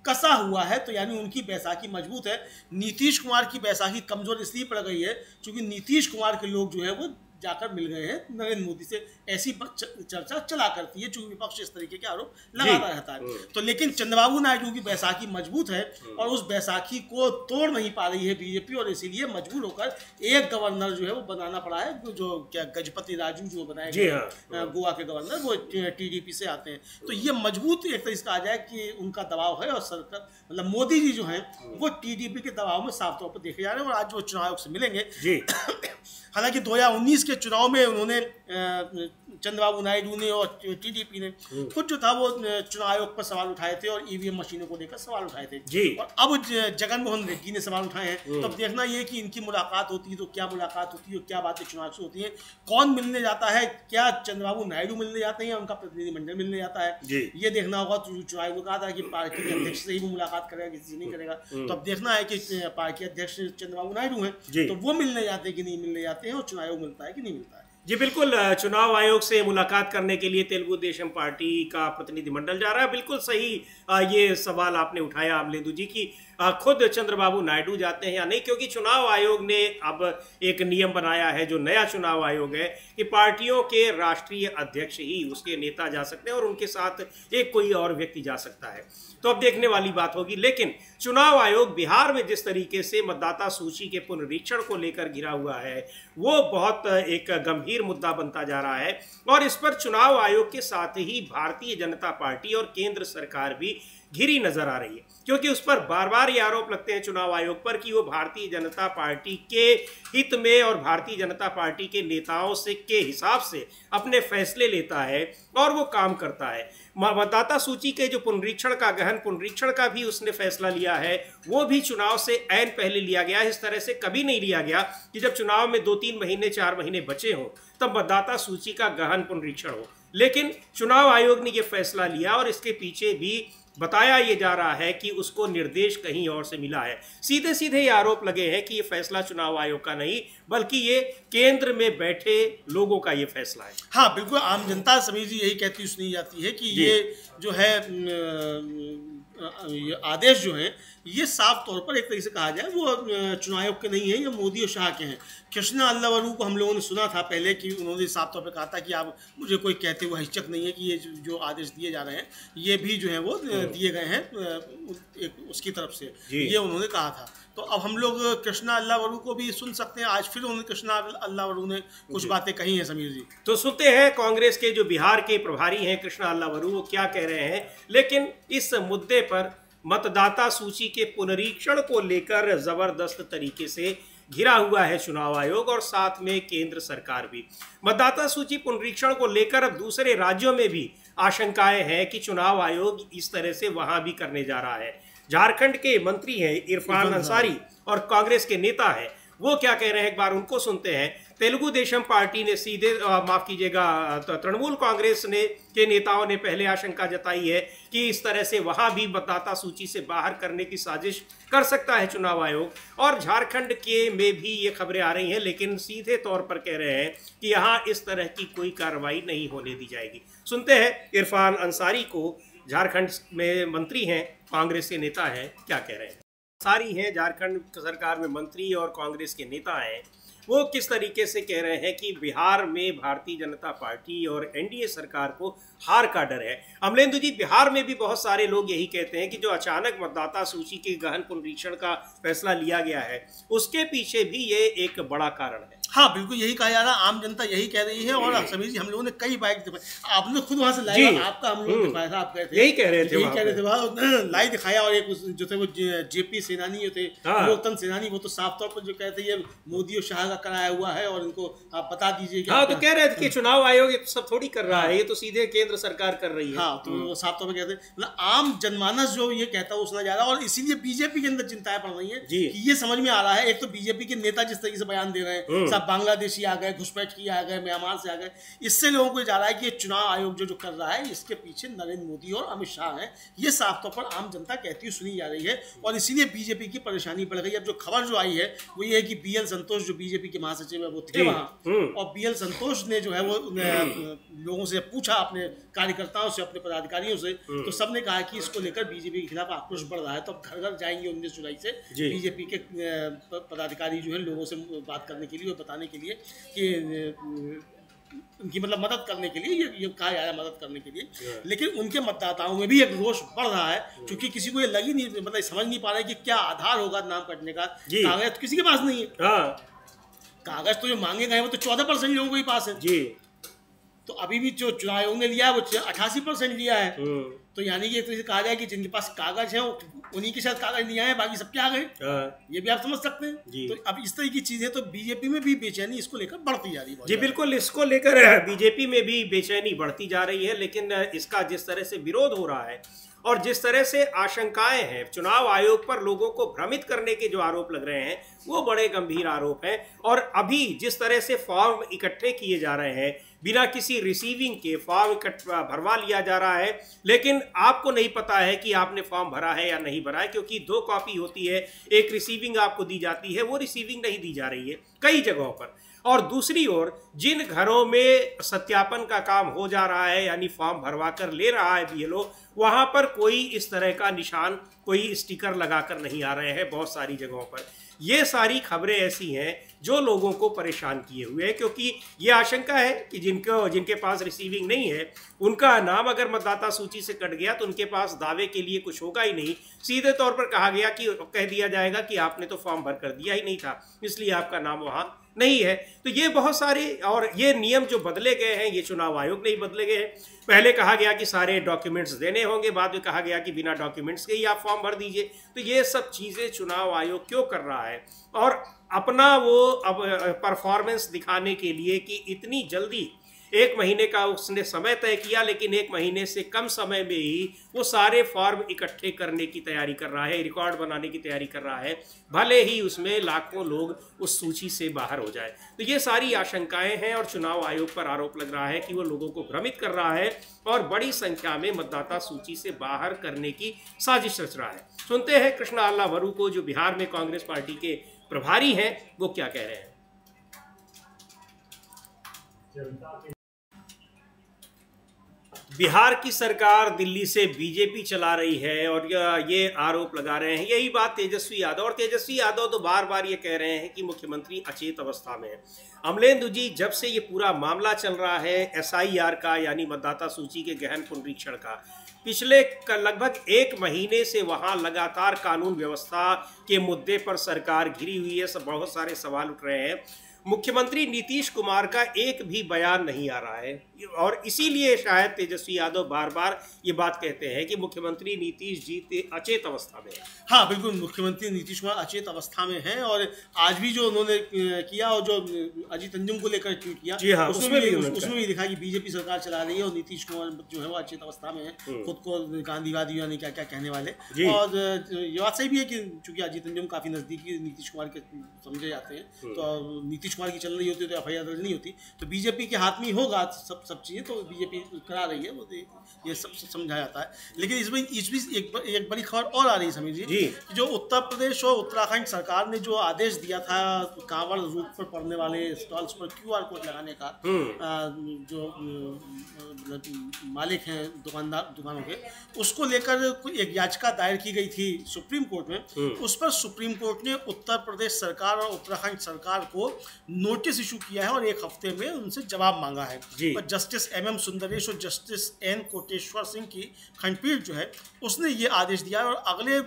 कसा हुआ है, तो यानी उनकी बैसाखी मजबूत है। नीतीश कुमार की बैसाखी कमजोर इसलिए पड़ गई है क्योंकि नीतीश कुमार के लोग जो है वो जाकर मिल गए हैं नरेंद्र मोदी से, ऐसी चर्चा चला करती है चूंकि विपक्ष इस तरीके के आरोप लगाता रहता है। तो लेकिन चंद्रबाबू नायडू की बैसाखी मजबूत है और उस बैसाखी को तोड़ नहीं पा रही है बीजेपी, और इसीलिए मजबूर होकर एक गवर्नर जो है वो बनाना पड़ा है, जो क्या गजपति राजू जो बनाए गए गोवा के गवर्नर, वो टीडीपी से आते हैं। तो ये मजबूत एक तरह से कहा जाए कि उनका दबाव है, और सरकार मतलब मोदी जी जो है वो टीडीपी के दबाव में साफ तौर पर देखे जा रहे हैं। और आज वो चुनाव आयोग से मिलेंगे, हालांकि 2019 के चुनाव में उन्होंने चंद्रबाबू नायडू ने और टीडीपी ने खुद जो था वो चुनाव आयोग पर सवाल उठाए थे और ईवीएम मशीनों को लेकर सवाल उठाए थे, और अब जगनमोहन रेड्डी ने सवाल उठाए हैं। तब देखना ये कि इनकी मुलाकात होती है तो क्या मुलाकात होती है, क्या बातें चुनाव से होती हैं, कौन मिलने जाता है, क्या चंद्रबाबू नायडू मिलने जाते हैं या उनका प्रतिनिधिमंडल मिलने जाता है, ये देखना होगा। तो चुनाव आयोग ने कहा था कि पार्टी के अध्यक्ष से ही वो मुलाकात करेगा, किसी से नहीं करेगा। तो अब देखना है कि पार्टी अध्यक्ष चंद्रबाबू नायडू हैं तो वो मिलने जाते हैं कि नहीं मिलने जाते हैं, और चुनाव आयोग मिलता है कि नहीं मिलता है। जी बिल्कुल, चुनाव आयोग से मुलाकात करने के लिए तेलुगु देशम पार्टी का प्रतिनिधिमंडल जा रहा है। बिल्कुल सही ये सवाल आपने उठाया अमलेंदु जी की खुद चंद्रबाबू नायडू जाते हैं या नहीं, क्योंकि चुनाव आयोग ने अब एक नियम बनाया है, जो नया चुनाव आयोग है, कि पार्टियों के राष्ट्रीय अध्यक्ष ही उसके नेता जा सकते हैं और उनके साथ एक कोई और व्यक्ति जा सकता है। तो अब देखने वाली बात होगी। लेकिन चुनाव आयोग बिहार में जिस तरीके से मतदाता सूची के पुनरीक्षण को लेकर घिरा हुआ है वो बहुत एक गंभीर मुद्दा बनता जा रहा है, और इस पर चुनाव आयोग के साथ ही भारतीय जनता पार्टी और केंद्र सरकार भी घिरी नजर आ रही है, क्योंकि उस पर बार बार ये आरोप लगते हैं चुनाव आयोग पर कि वो भारतीय जनता पार्टी के हित में और भारतीय जनता पार्टी के नेताओं से के हिसाब से अपने फैसले लेता है और वो काम करता है। मतदाता सूची के जो पुनरीक्षण का गहन पुनरीक्षण का भी उसने फैसला लिया है, वो भी चुनाव से ऐन पहले लिया गया। इस तरह से कभी नहीं लिया गया कि जब चुनाव में 2-3 महीने 4 महीने बचे हों तब मतदाता सूची का गहन पुनरीक्षण हो। लेकिन चुनाव आयोग ने ये फैसला लिया और इसके पीछे भी बताया ये जा रहा है कि उसको निर्देश कहीं और से मिला है। सीधे सीधे ये आरोप लगे हैं कि ये फैसला चुनाव आयोग का नहीं बल्कि ये केंद्र में बैठे लोगों का ये फैसला है। हाँ बिल्कुल, आम जनता समीर जी यही कहती सुनी जाती है कि ये जो है ये आदेश जो है ये साफ तौर पर एक तरीके से कहा जाए वो चुनाव आयोग के नहीं है, ये मोदी और शाह के हैं। कृष्णा अल्लावरू को हम लोगों ने सुना था पहले कि उन्होंने साफ तौर पर कहा था कि आप मुझे कोई कहते हुए हिचक नहीं है कि ये जो आदेश दिए जा रहे हैं ये भी जो है वो दिए गए हैं एक उसकी तरफ से, ये उन्होंने कहा था। तो अब हम लोग कृष्णा अल्लावरू को भी सुन सकते हैं। आज फिर उन्होंने कृष्णा अल्लावरू ने कुछ बातें कही हैं समीर जी, तो सुनते हैं कांग्रेस के जो बिहार के प्रभारी हैं कृष्णा अल्लावरू वो क्या कह रहे हैं। लेकिन इस मुद्दे पर मतदाता सूची के पुनरीक्षण को लेकर जबरदस्त तरीके से घिरा हुआ है चुनाव आयोग और साथ में केंद्र सरकार भी। मतदाता सूची पुनरीक्षण को लेकर अब दूसरे राज्यों में भी आशंकाएं हैं कि चुनाव आयोग इस तरह से वहां भी करने जा रहा है। झारखंड के मंत्री हैं इरफान अंसारी और कांग्रेस के नेता हैं, वो क्या कह रहे हैं एक बार उनको सुनते हैं। तेलुगु देशम पार्टी ने सीधे माफ कीजिएगा तृणमूल कांग्रेस ने के नेताओं ने पहले आशंका जताई है कि इस तरह से वहां भी मतदाता सूची से बाहर करने की साजिश कर सकता है चुनाव आयोग, और झारखंड के में भी ये खबरें आ रही हैं, लेकिन सीधे तौर पर कह रहे हैं कि यहाँ इस तरह की कोई कार्रवाई नहीं होने दी जाएगी। सुनते हैं इरफान अंसारी को, झारखंड में मंत्री हैं, कांग्रेस के नेता हैं, क्या कह रहे हैं। अंसारी हैं, झारखंड सरकार में मंत्री और कांग्रेस के नेता हैं, वो किस तरीके से कह रहे हैं कि बिहार में भारतीय जनता पार्टी और एनडीए सरकार को हार का डर है। अमलेंदु जी, बिहार में भी बहुत सारे लोग यही कहते हैं कि जो अचानक मतदाता सूची के गहन पुनरीक्षण का फैसला लिया गया है उसके पीछे भी ये एक बड़ा कारण है। हाँ बिल्कुल यही कहा जा रहा है, आम जनता यही कह रही है। और समीर जी हम लोगों ने कई बाइक दिखाई, आपने खुद वहां से लाइव आपका हम लोग दिखाया था, आप कहते यही कह रहे थे लाइव दिखाया। और एक जो थे वो जेपी सेनानी जो थे, लोकतंत्र सेनानी, वो तो साफ तौर पर जो कहते हैं मोदी और शाह का कराया हुआ है और इनको आप बता दीजिए। हाँ तो कह रहे थे कि चुनाव आयोग ये सब थोड़ी कर रहा है, ये तो सीधे केंद्र सरकार कर रही है। हाँ तो साफ तौर पर कहते हैं मतलब आम जनमानस जो ये कहता है वो सुना जा रहा है, और इसीलिए बीजेपी के अंदर चिंताएं पड़ रही है कि ये समझ में आ रहा है। एक तो बीजेपी के नेता जिस तरीके से बयान दे रहे हैं, बांग्लादेशी आ गए, घुसपैठिए आ गए, म्यांमार से आ गए। इससे लोगों को जा रहा है कि ये चुनाव आयोग जो कर रहा है इसके पीछे नरेंद्र मोदी और अमित शाह हैं। ये साफ तौर पर आम जनता कहती हुई सुनी जा रही है और इसीलिए बीजेपी की परेशानी बढ़ गई। अब जो खबर जो आई है वो ये है कि BL संतोष जो बीजेपी के महासचिव है वो थे वहाँ, और BL संतोष ने जो है वो लोगों से पूछा, अपने कार्यकर्ताओं से, अपने पदाधिकारियों से, तो सबने कहा कि इसको लेकर बीजेपी के खिलाफ आक्रोश बढ़ रहा है। तो अब घर घर जाएंगे 19 जुलाई से बीजेपी के पदाधिकारी जो है लोगों से बात करने के लिए और बताने के लिए कि उनकी मतलब मदद करने के लिए ये कहा जा रहा है, मदद करने के लिए। लेकिन उनके मतदाताओं में भी एक रोष बढ़ रहा है, क्योंकि किसी को ये लग ही नहीं, मतलब समझ नहीं पा रहा है कि क्या आधार होगा नाम कटने का। कागज तो किसी के पास नहीं है, कागज तो जो मांगे गए वो तो 14% लोगों के पास है जी। तो अभी भी जो चुनाव आयोग ने लिया वो 88% लिया है। तो यानी कि एक तरह से कहा जाए कि जिनके पास कागज है उन्हीं के साथ कागज नहीं आए, बाकी सबके आ गए। ये भी आप समझ सकते हैं। तो अब इस तरह की चीजें तो बीजेपी में भी बेचैनी इसको लेकर बढ़ती जा रही है। जी बिल्कुल, इसको लेकर बीजेपी में भी बेचैनी बढ़ती जा रही है। लेकिन इसका जिस तरह से विरोध हो रहा है और जिस तरह से आशंकाएं हैं, चुनाव आयोग पर लोगों को भ्रमित करने के जो आरोप लग रहे हैं वो बड़े गंभीर आरोप हैं। और अभी जिस तरह से फॉर्म इकट्ठे किए जा रहे हैं, बिना किसी रिसीविंग के फॉर्म भरवा लिया जा रहा है, लेकिन आपको नहीं पता है कि आपने फॉर्म भरा है या नहीं भरा है, क्योंकि 2 कॉपी होती है, एक रिसीविंग आपको दी जाती है, वो रिसीविंग नहीं दी जा रही है कई जगहों पर। और दूसरी ओर जिन घरों में सत्यापन का काम हो जा रहा है, यानी फॉर्म भरवा कर ले रहा है BLO, वहां पर कोई इस तरह का निशान, कोई स्टिकर लगाकर नहीं आ रहे हैं बहुत सारी जगहों पर। ये सारी खबरें ऐसी हैं जो लोगों को परेशान किए हुए हैं, क्योंकि ये आशंका है कि जिनके पास रिसीविंग नहीं है, उनका नाम अगर मतदाता सूची से कट गया तो उनके पास दावे के लिए कुछ होगा ही नहीं। सीधे तौर पर कह दिया जाएगा कि आपने तो फॉर्म भर कर दिया ही नहीं था, इसलिए आपका नाम वहाँ नहीं है। तो ये बहुत सारे, और ये नियम जो बदले गए हैं ये चुनाव आयोग नहीं बदले गए हैं। पहले कहा गया कि सारे डॉक्यूमेंट्स देने होंगे, बाद में कहा गया कि बिना डॉक्यूमेंट्स के ही आप फॉर्म भर दीजिए। तो ये सब चीज़ें चुनाव आयोग क्यों कर रहा है? और अपना वो अब परफॉर्मेंस दिखाने के लिए कि इतनी जल्दी 1 महीने का उसने समय तय किया, लेकिन 1 महीने से कम समय में ही वो सारे फॉर्म इकट्ठे करने की तैयारी कर रहा है, रिकॉर्ड बनाने की तैयारी कर रहा है, भले ही उसमें लाखों लोग उस सूची से बाहर हो जाए। तो ये सारी आशंकाएं हैं और चुनाव आयोग पर आरोप लग रहा है कि वो लोगों को भ्रमित कर रहा है और बड़ी संख्या में मतदाता सूची से बाहर करने की साजिश रच रहा है। सुनते हैं कृष्णा अल्लाह वरू को, जो बिहार में कांग्रेस पार्टी के प्रभारी हैं, वो क्या कह रहे हैं। बिहार की सरकार दिल्ली से बीजेपी चला रही है और ये आरोप लगा रहे हैं, यही बात तेजस्वी यादव, और तेजस्वी यादव तो बार बार ये कह रहे हैं कि मुख्यमंत्री अचेत अवस्था में है। अमलेंदु जी, जब से ये पूरा मामला चल रहा है SIR का, यानी मतदाता सूची के गहन पुनरीक्षण का, पिछले लगभग 1 महीने से वहाँ लगातार कानून व्यवस्था के मुद्दे पर सरकार घिरी हुई है। बहुत सारे सवाल उठ रहे हैं। मुख्यमंत्री नीतीश कुमार का एक भी बयान नहीं आ रहा है, और इसीलिए शायद तेजस्वी यादव बार बार ये बात कहते हैं कि मुख्यमंत्री नीतीश जी अचेत अवस्था में है। हाँ बिल्कुल, मुख्यमंत्री नीतीश कुमार अचेत अवस्था में है। और आज भी जो उन्होंने किया और जो अजीत अंजुम को लेकर ट्वीट किया, जी हाँ, उसमें भी दिखा कि बीजेपी सरकार चला रही है और नीतीश कुमार जो है वो अचेत अवस्था में है, खुद को गांधीवादी यानी क्या क्या कहने वाले। और ये बात सही भी है कि चूंकि अजीत अंजुम काफी नजदीकी नीतीश कुमार के समझे जाते हैं, तो नीतीश कुमार की चल रही होती तो FIR दर्ज नहीं होती। तो बीजेपी के हाथ में ही होगा सब चीज़ें, तो बीजेपी करा रही है, वो ये सब समझाया जाता है। लेकिन इसमें एक बड़ी खबर और आ रही है समीर जी, जो उत्तर प्रदेश और उत्तराखंड सरकार ने जो आदेश दिया था कांवड़ रूट पर पड़ने वाले स्टॉल्स पर QR कोड लगाने का, जो मालिक हैं दुकानों के, उसको लेकर एक याचिका दायर की गई थी सुप्रीम कोर्ट में। उस पर सुप्रीम कोर्ट ने उत्तर प्रदेश सरकार और उत्तराखंड सरकार को नोटिस इशू किया है और 1 हफ्ते में उनसे जवाब मांगा है। पर जस्टिस MM सुंदरेश और जस्टिस N कोटेश्वर सिंह की खंडपीठ जो है उसने ये आदेश दिया और अगले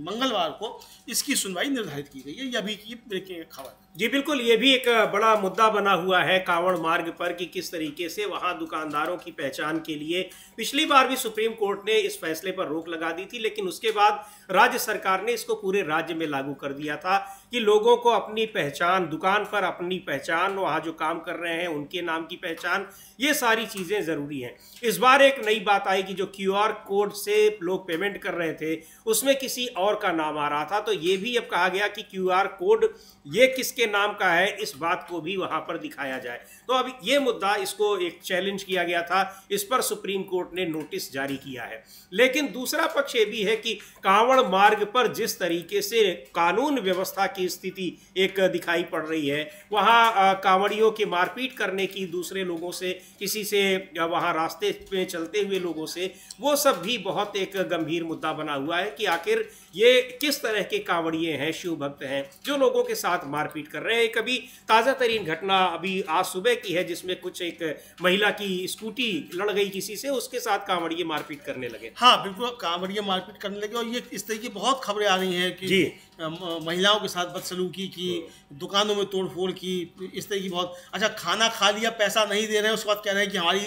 मंगलवार को इसकी सुनवाई निर्धारित की गई है। यह भी की ब्रेकिंग खबर। जी बिल्कुल, ये भी एक बड़ा मुद्दा बना हुआ है कांवड़ मार्ग पर कि किस तरीके से वहां दुकानदारों की पहचान के लिए पिछली बार भी सुप्रीम कोर्ट ने इस फैसले पर रोक लगा दी थी, लेकिन उसके बाद राज्य सरकार ने इसको पूरे राज्य में लागू कर दिया था कि लोगों को अपनी पहचान, दुकान पर अपनी पहचान, वहाँ जो काम कर रहे हैं उनके नाम की पहचान, ये सारी चीज़ें ज़रूरी हैं। इस बार एक नई बात आई कि जो QR कोड से लोग पेमेंट कर रहे थे उसमें किसी और का नाम आ रहा था, तो ये भी अब कहा गया कि QR कोड ये किसके नाम का है इस बात को भी वहाँ पर दिखाया जाए। तो अब ये मुद्दा, इसको एक चैलेंज किया गया था, इस पर सुप्रीम कोर्ट ने नोटिस जारी किया है। लेकिन दूसरा पक्ष ये भी है कि कांवड़ मार्ग पर जिस तरीके से कानून व्यवस्था की स्थिति एक दिखाई पड़ रही है, वहाँ कांवड़ियों के मारपीट करने की दूसरे लोगों से, किसी से वहाँ रास्ते में चलते हुए लोगों से, वो सब भी बहुत एक गंभीर मुद्दा बना हुआ है कि आखिर ये किस तरह के कांवड़िए हैं, शिव भक्त हैं जो लोगों के साथ मारपीट कर रहे हैं। कभी ताज़ा तरीन घटना अभी आज सुबह की है जिसमें कुछ एक महिला की स्कूटी लड़ गई किसी से, उसके साथ कांवड़िए मारपीट करने लगे। हाँ बिल्कुल, कांवड़िए मारपीट करने लगे और ये इस तरह की बहुत खबरें आ रही हैं कि महिलाओं के साथ बदसलूकी की, दुकानों में तोड़फोड़ की, इस तरह की बहुत। अच्छा, खाना खा लिया, पैसा नहीं दे रहे हैं, उसके बाद कह रहे हैं कि हमारी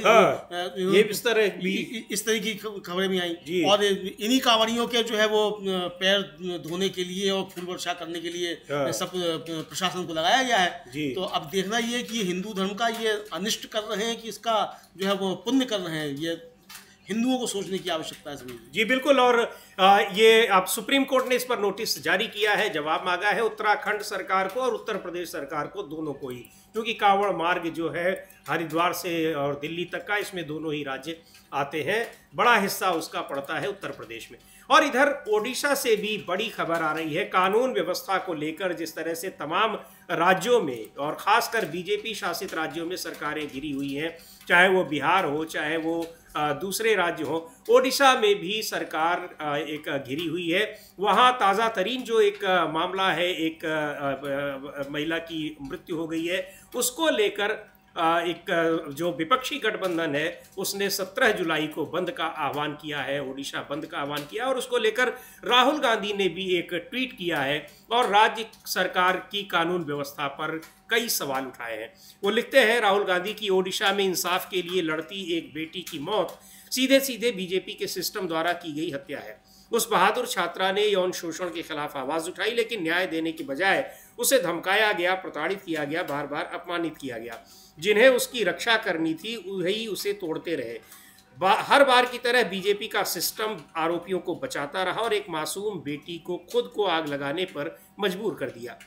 ये इस तरह की खबरें भी आई। और इन्हीं कांवड़ियों के जो है वो पैर धोने के लिए और फूल वर्षा करने के लिए सब प्रशासन को लगाया गया है। तो अब देखना ये कि हिंदू धर्म का ये अनिष्ट कर रहे हैं कि इसका जो है वो पुण्य कर रहे हैं, ये हिंदुओं को सोचने की आवश्यकता है। जी बिल्कुल, और ये अब सुप्रीम कोर्ट ने इस पर नोटिस जारी किया है, जवाब मांगा है उत्तराखंड सरकार को और उत्तर प्रदेश सरकार को, दोनों को ही, क्योंकि कांवड़ मार्ग जो है हरिद्वार से और दिल्ली तक का, इसमें दोनों ही राज्य आते हैं, बड़ा हिस्सा उसका पड़ता है उत्तर प्रदेश में। और इधर ओडिशा से भी बड़ी खबर आ रही है कानून व्यवस्था को लेकर, जिस तरह से तमाम राज्यों में और खासकर बीजेपी शासित राज्यों में सरकारें घिरी हुई हैं, चाहे वो बिहार हो, चाहे वो दूसरे राज्य हो, ओडिशा में भी सरकार एक घिरी हुई है। वहाँ ताज़ा तरीन जो एक मामला है, एक महिला की मृत्यु हो गई है, उसको लेकर एक जो विपक्षी गठबंधन है उसने 17 जुलाई को बंद का आह्वान किया है, ओडिशा बंद का आह्वान किया, और उसको लेकर राहुल गांधी ने भी एक ट्वीट किया है और राज्य सरकार की कानून व्यवस्था पर कई सवाल उठाए हैं। वो लिखते हैं राहुल गांधी की, ओडिशा में इंसाफ के लिए लड़ती एक बेटी की मौत सीधे सीधे बीजेपी के सिस्टम द्वारा की गई हत्या है। उस बहादुर छात्रा ने यौन शोषण के खिलाफ आवाज उठाई, लेकिन न्याय देने की बजाय उसे धमकाया गया, प्रताड़ित किया गया, बार बार अपमानित किया गया। जिन्हें उसकी रक्षा करनी थी वही उसे तोड़ते रहे। हर बार की तरह बीजेपी का सिस्टम आरोपियों को बचाता रहा और एक मासूम बेटी को खुद को आग लगाने पर मजबूर कर दिया।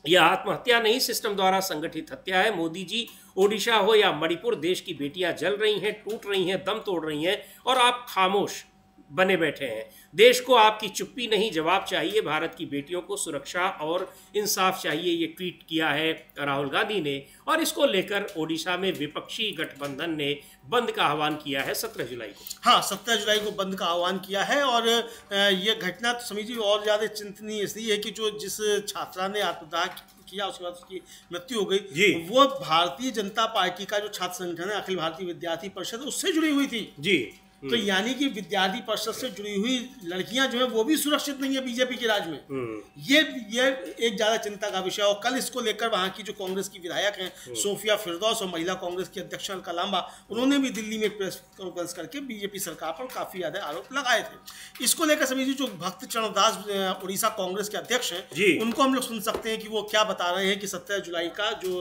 यह आत्महत्या नहीं, सिस्टम द्वारा संगठित हत्या है। मोदी जी, ओडिशा हो या मणिपुर, देश की बेटियां जल रही हैं, टूट रही हैं, दम तोड़ रही हैं, और आप खामोश बने बैठे हैं। देश को आपकी चुप्पी नहीं, जवाब चाहिए। भारत की बेटियों को सुरक्षा और इंसाफ चाहिए। ये ट्वीट किया है राहुल गांधी ने, और इसको लेकर ओडिशा में विपक्षी गठबंधन ने बंद का आह्वान किया है 17 जुलाई को। हाँ, 17 जुलाई को बंद का आह्वान किया है। और ये घटना तो समझिए और ज़्यादा चिंतनीय इसलिए है कि जो जिस छात्रा ने आत्मदाह किया उसके बाद उसकी मृत्यु हो गई, वो भारतीय जनता पार्टी का जो छात्र संगठन है, अखिल भारतीय विद्यार्थी परिषद, उससे जुड़ी हुई थी। जी, तो यानी कि विद्यार्थी परिषद से जुड़ी हुई लड़कियां जो है वो भी सुरक्षित नहीं है बीजेपी के राज में। ये एक ज्यादा चिंता का विषय। और कल इसको लेकर वहां की जो कांग्रेस की विधायक हैं सोफिया फिरदौस और महिला कांग्रेस की अध्यक्ष अलका लांबा, उन्होंने भी दिल्ली में प्रेस कॉन्फ्रेंस करके बीजेपी सरकार पर काफी ज्यादा आरोप लगाए थे। इसको लेकर समझिए जो भक्त चरण दास उड़ीसा कांग्रेस के अध्यक्ष हैं, उनको हम लोग सुन सकते हैं कि वो क्या बता रहे हैं कि 17 जुलाई का जो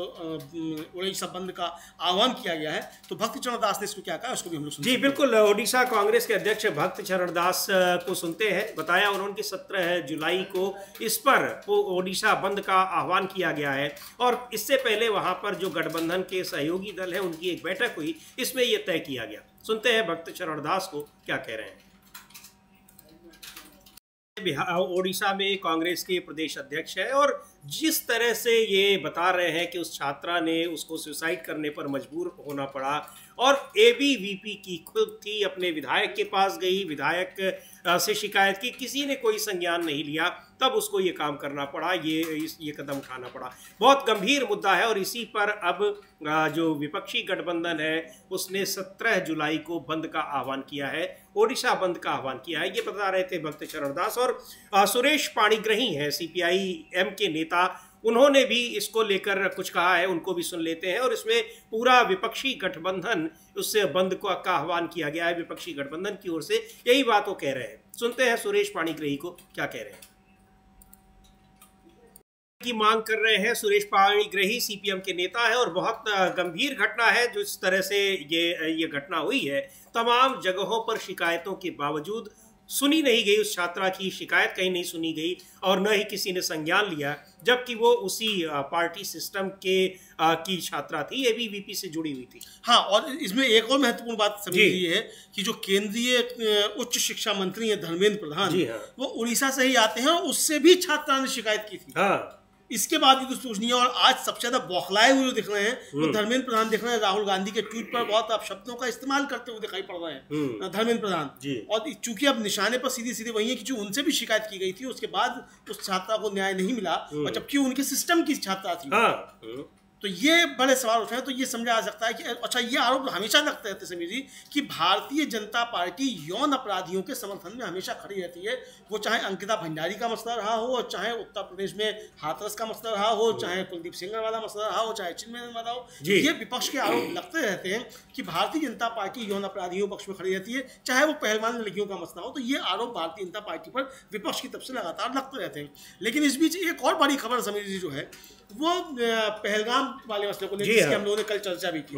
उड़ीसा बंद का आह्वान किया गया है, तो भक्त चरण दास ने इसको क्या कहा उसको भी हम लोग सुन। बिल्कुल, ओडिशा कांग्रेस के अध्यक्ष भक्त चरण दास को सुनते हैं। बताया उन्होंने कि 17 जुलाई को इस पर ओडिशा बंद का आह्वान किया गया है, और इससे पहले वहां पर जो गठबंधन के सहयोगी दल है उनकी एक बैठक हुई, इसमें यह तय किया गया। सुनते हैं भक्त चरण दास को क्या कह रहे हैं। ओडिशा में कांग्रेस के प्रदेश अध्यक्ष है, और जिस तरह से ये बता रहे हैं कि उस छात्रा ने उसको सुसाइड करने पर मजबूर होना पड़ा, और ABVP की खुद थी, अपने विधायक के पास गई, विधायक से शिकायत की, किसी ने कोई संज्ञान नहीं लिया, तब उसको ये काम करना पड़ा, ये कदम उठाना पड़ा। बहुत गंभीर मुद्दा है, और इसी पर अब जो विपक्षी गठबंधन है उसने 17 जुलाई को बंद का आह्वान किया है, ओडिशा बंद का आह्वान किया है। ये बता रहे थे भक्त चरण दास। और सुरेश पाणिग्राही हैं CPIM के नेता, उन्होंने भी इसको लेकर कुछ कहा है, उनको भी सुन लेते हैं। और इसमें पूरा विपक्षी गठबंधन, उससे बंद का आह्वान किया गया है विपक्षी गठबंधन की ओर से, यही बात वो कह रहे हैं। सुनते हैं सुरेश पाणिग्राही को क्या कह रहे हैं। की मांग कर रहे हैं सुरेश पाणिग्राही, सीपीएम के नेता है, और बहुत गंभीर घटना है जो इस तरह से ये घटना हुई है। तमाम जगहों पर शिकायतों के बावजूद सुनी नहीं गई, उस छात्रा की शिकायत कहीं नहीं सुनी गई और न ही किसी ने संज्ञान लिया, जबकि वो उसी पार्टी सिस्टम की छात्रा थी, एबीवीपी से जुड़ी हुई थी। हाँ, और इसमें एक और महत्वपूर्ण बात समझ रही है कि जो केंद्रीय उच्च शिक्षा मंत्री है धर्मेंद्र प्रधान, वो उड़ीसा से ही आते हैं और उससे भी छात्रा ने शिकायत की थी। हाँ। इसके बाद भी कुछ सोचनी है। और आज सबसे ज्यादा बौखलाए हुए जो दिख रहे हैं वो धर्मेंद्र प्रधान दिख रहे हैं। राहुल गांधी के ट्वीट पर बहुत अपशब्दों का इस्तेमाल करते हुए दिखाई पड़ रहे हैं धर्मेंद्र प्रधान। और चूंकि अब निशाने पर सीधे सीधे वही है कि जो उनसे भी शिकायत की गई थी, उसके बाद उस छात्रा को न्याय नहीं मिला, और जबकि उनके सिस्टम की छात्रा थी। तो ये बड़े सवाल उठे हैं। तो ये समझा जा सकता है कि अच्छा, ये आरोप हमेशा लगते रहते समीर जी कि भारतीय जनता पार्टी यौन अपराधियों के समर्थन में हमेशा खड़ी रहती है। वो चाहे अंकिता भंडारी का मसला रहा हो, और चाहे उत्तर प्रदेश में हाथरस का मसला रहा हो, चाहे कुलदीप सिंह वाला मसला रहा हो, चाहे चिन्मय वाला हो, ये विपक्ष के आरोप लगते रहते हैं कि भारतीय जनता पार्टी यौन अपराधियों पक्ष में खड़ी रहती है, चाहे वो पहलवान लड़कियों का मसला हो। तो ये आरोप भारतीय जनता पार्टी पर विपक्ष की तरफ से लगातार लगते रहते हैं। लेकिन इस बीच एक और बड़ी खबर समीर जी जो है वो पहलगाम वाले मसले को लेकर, जिसकी हम लोगों ने कल चर्चा भी की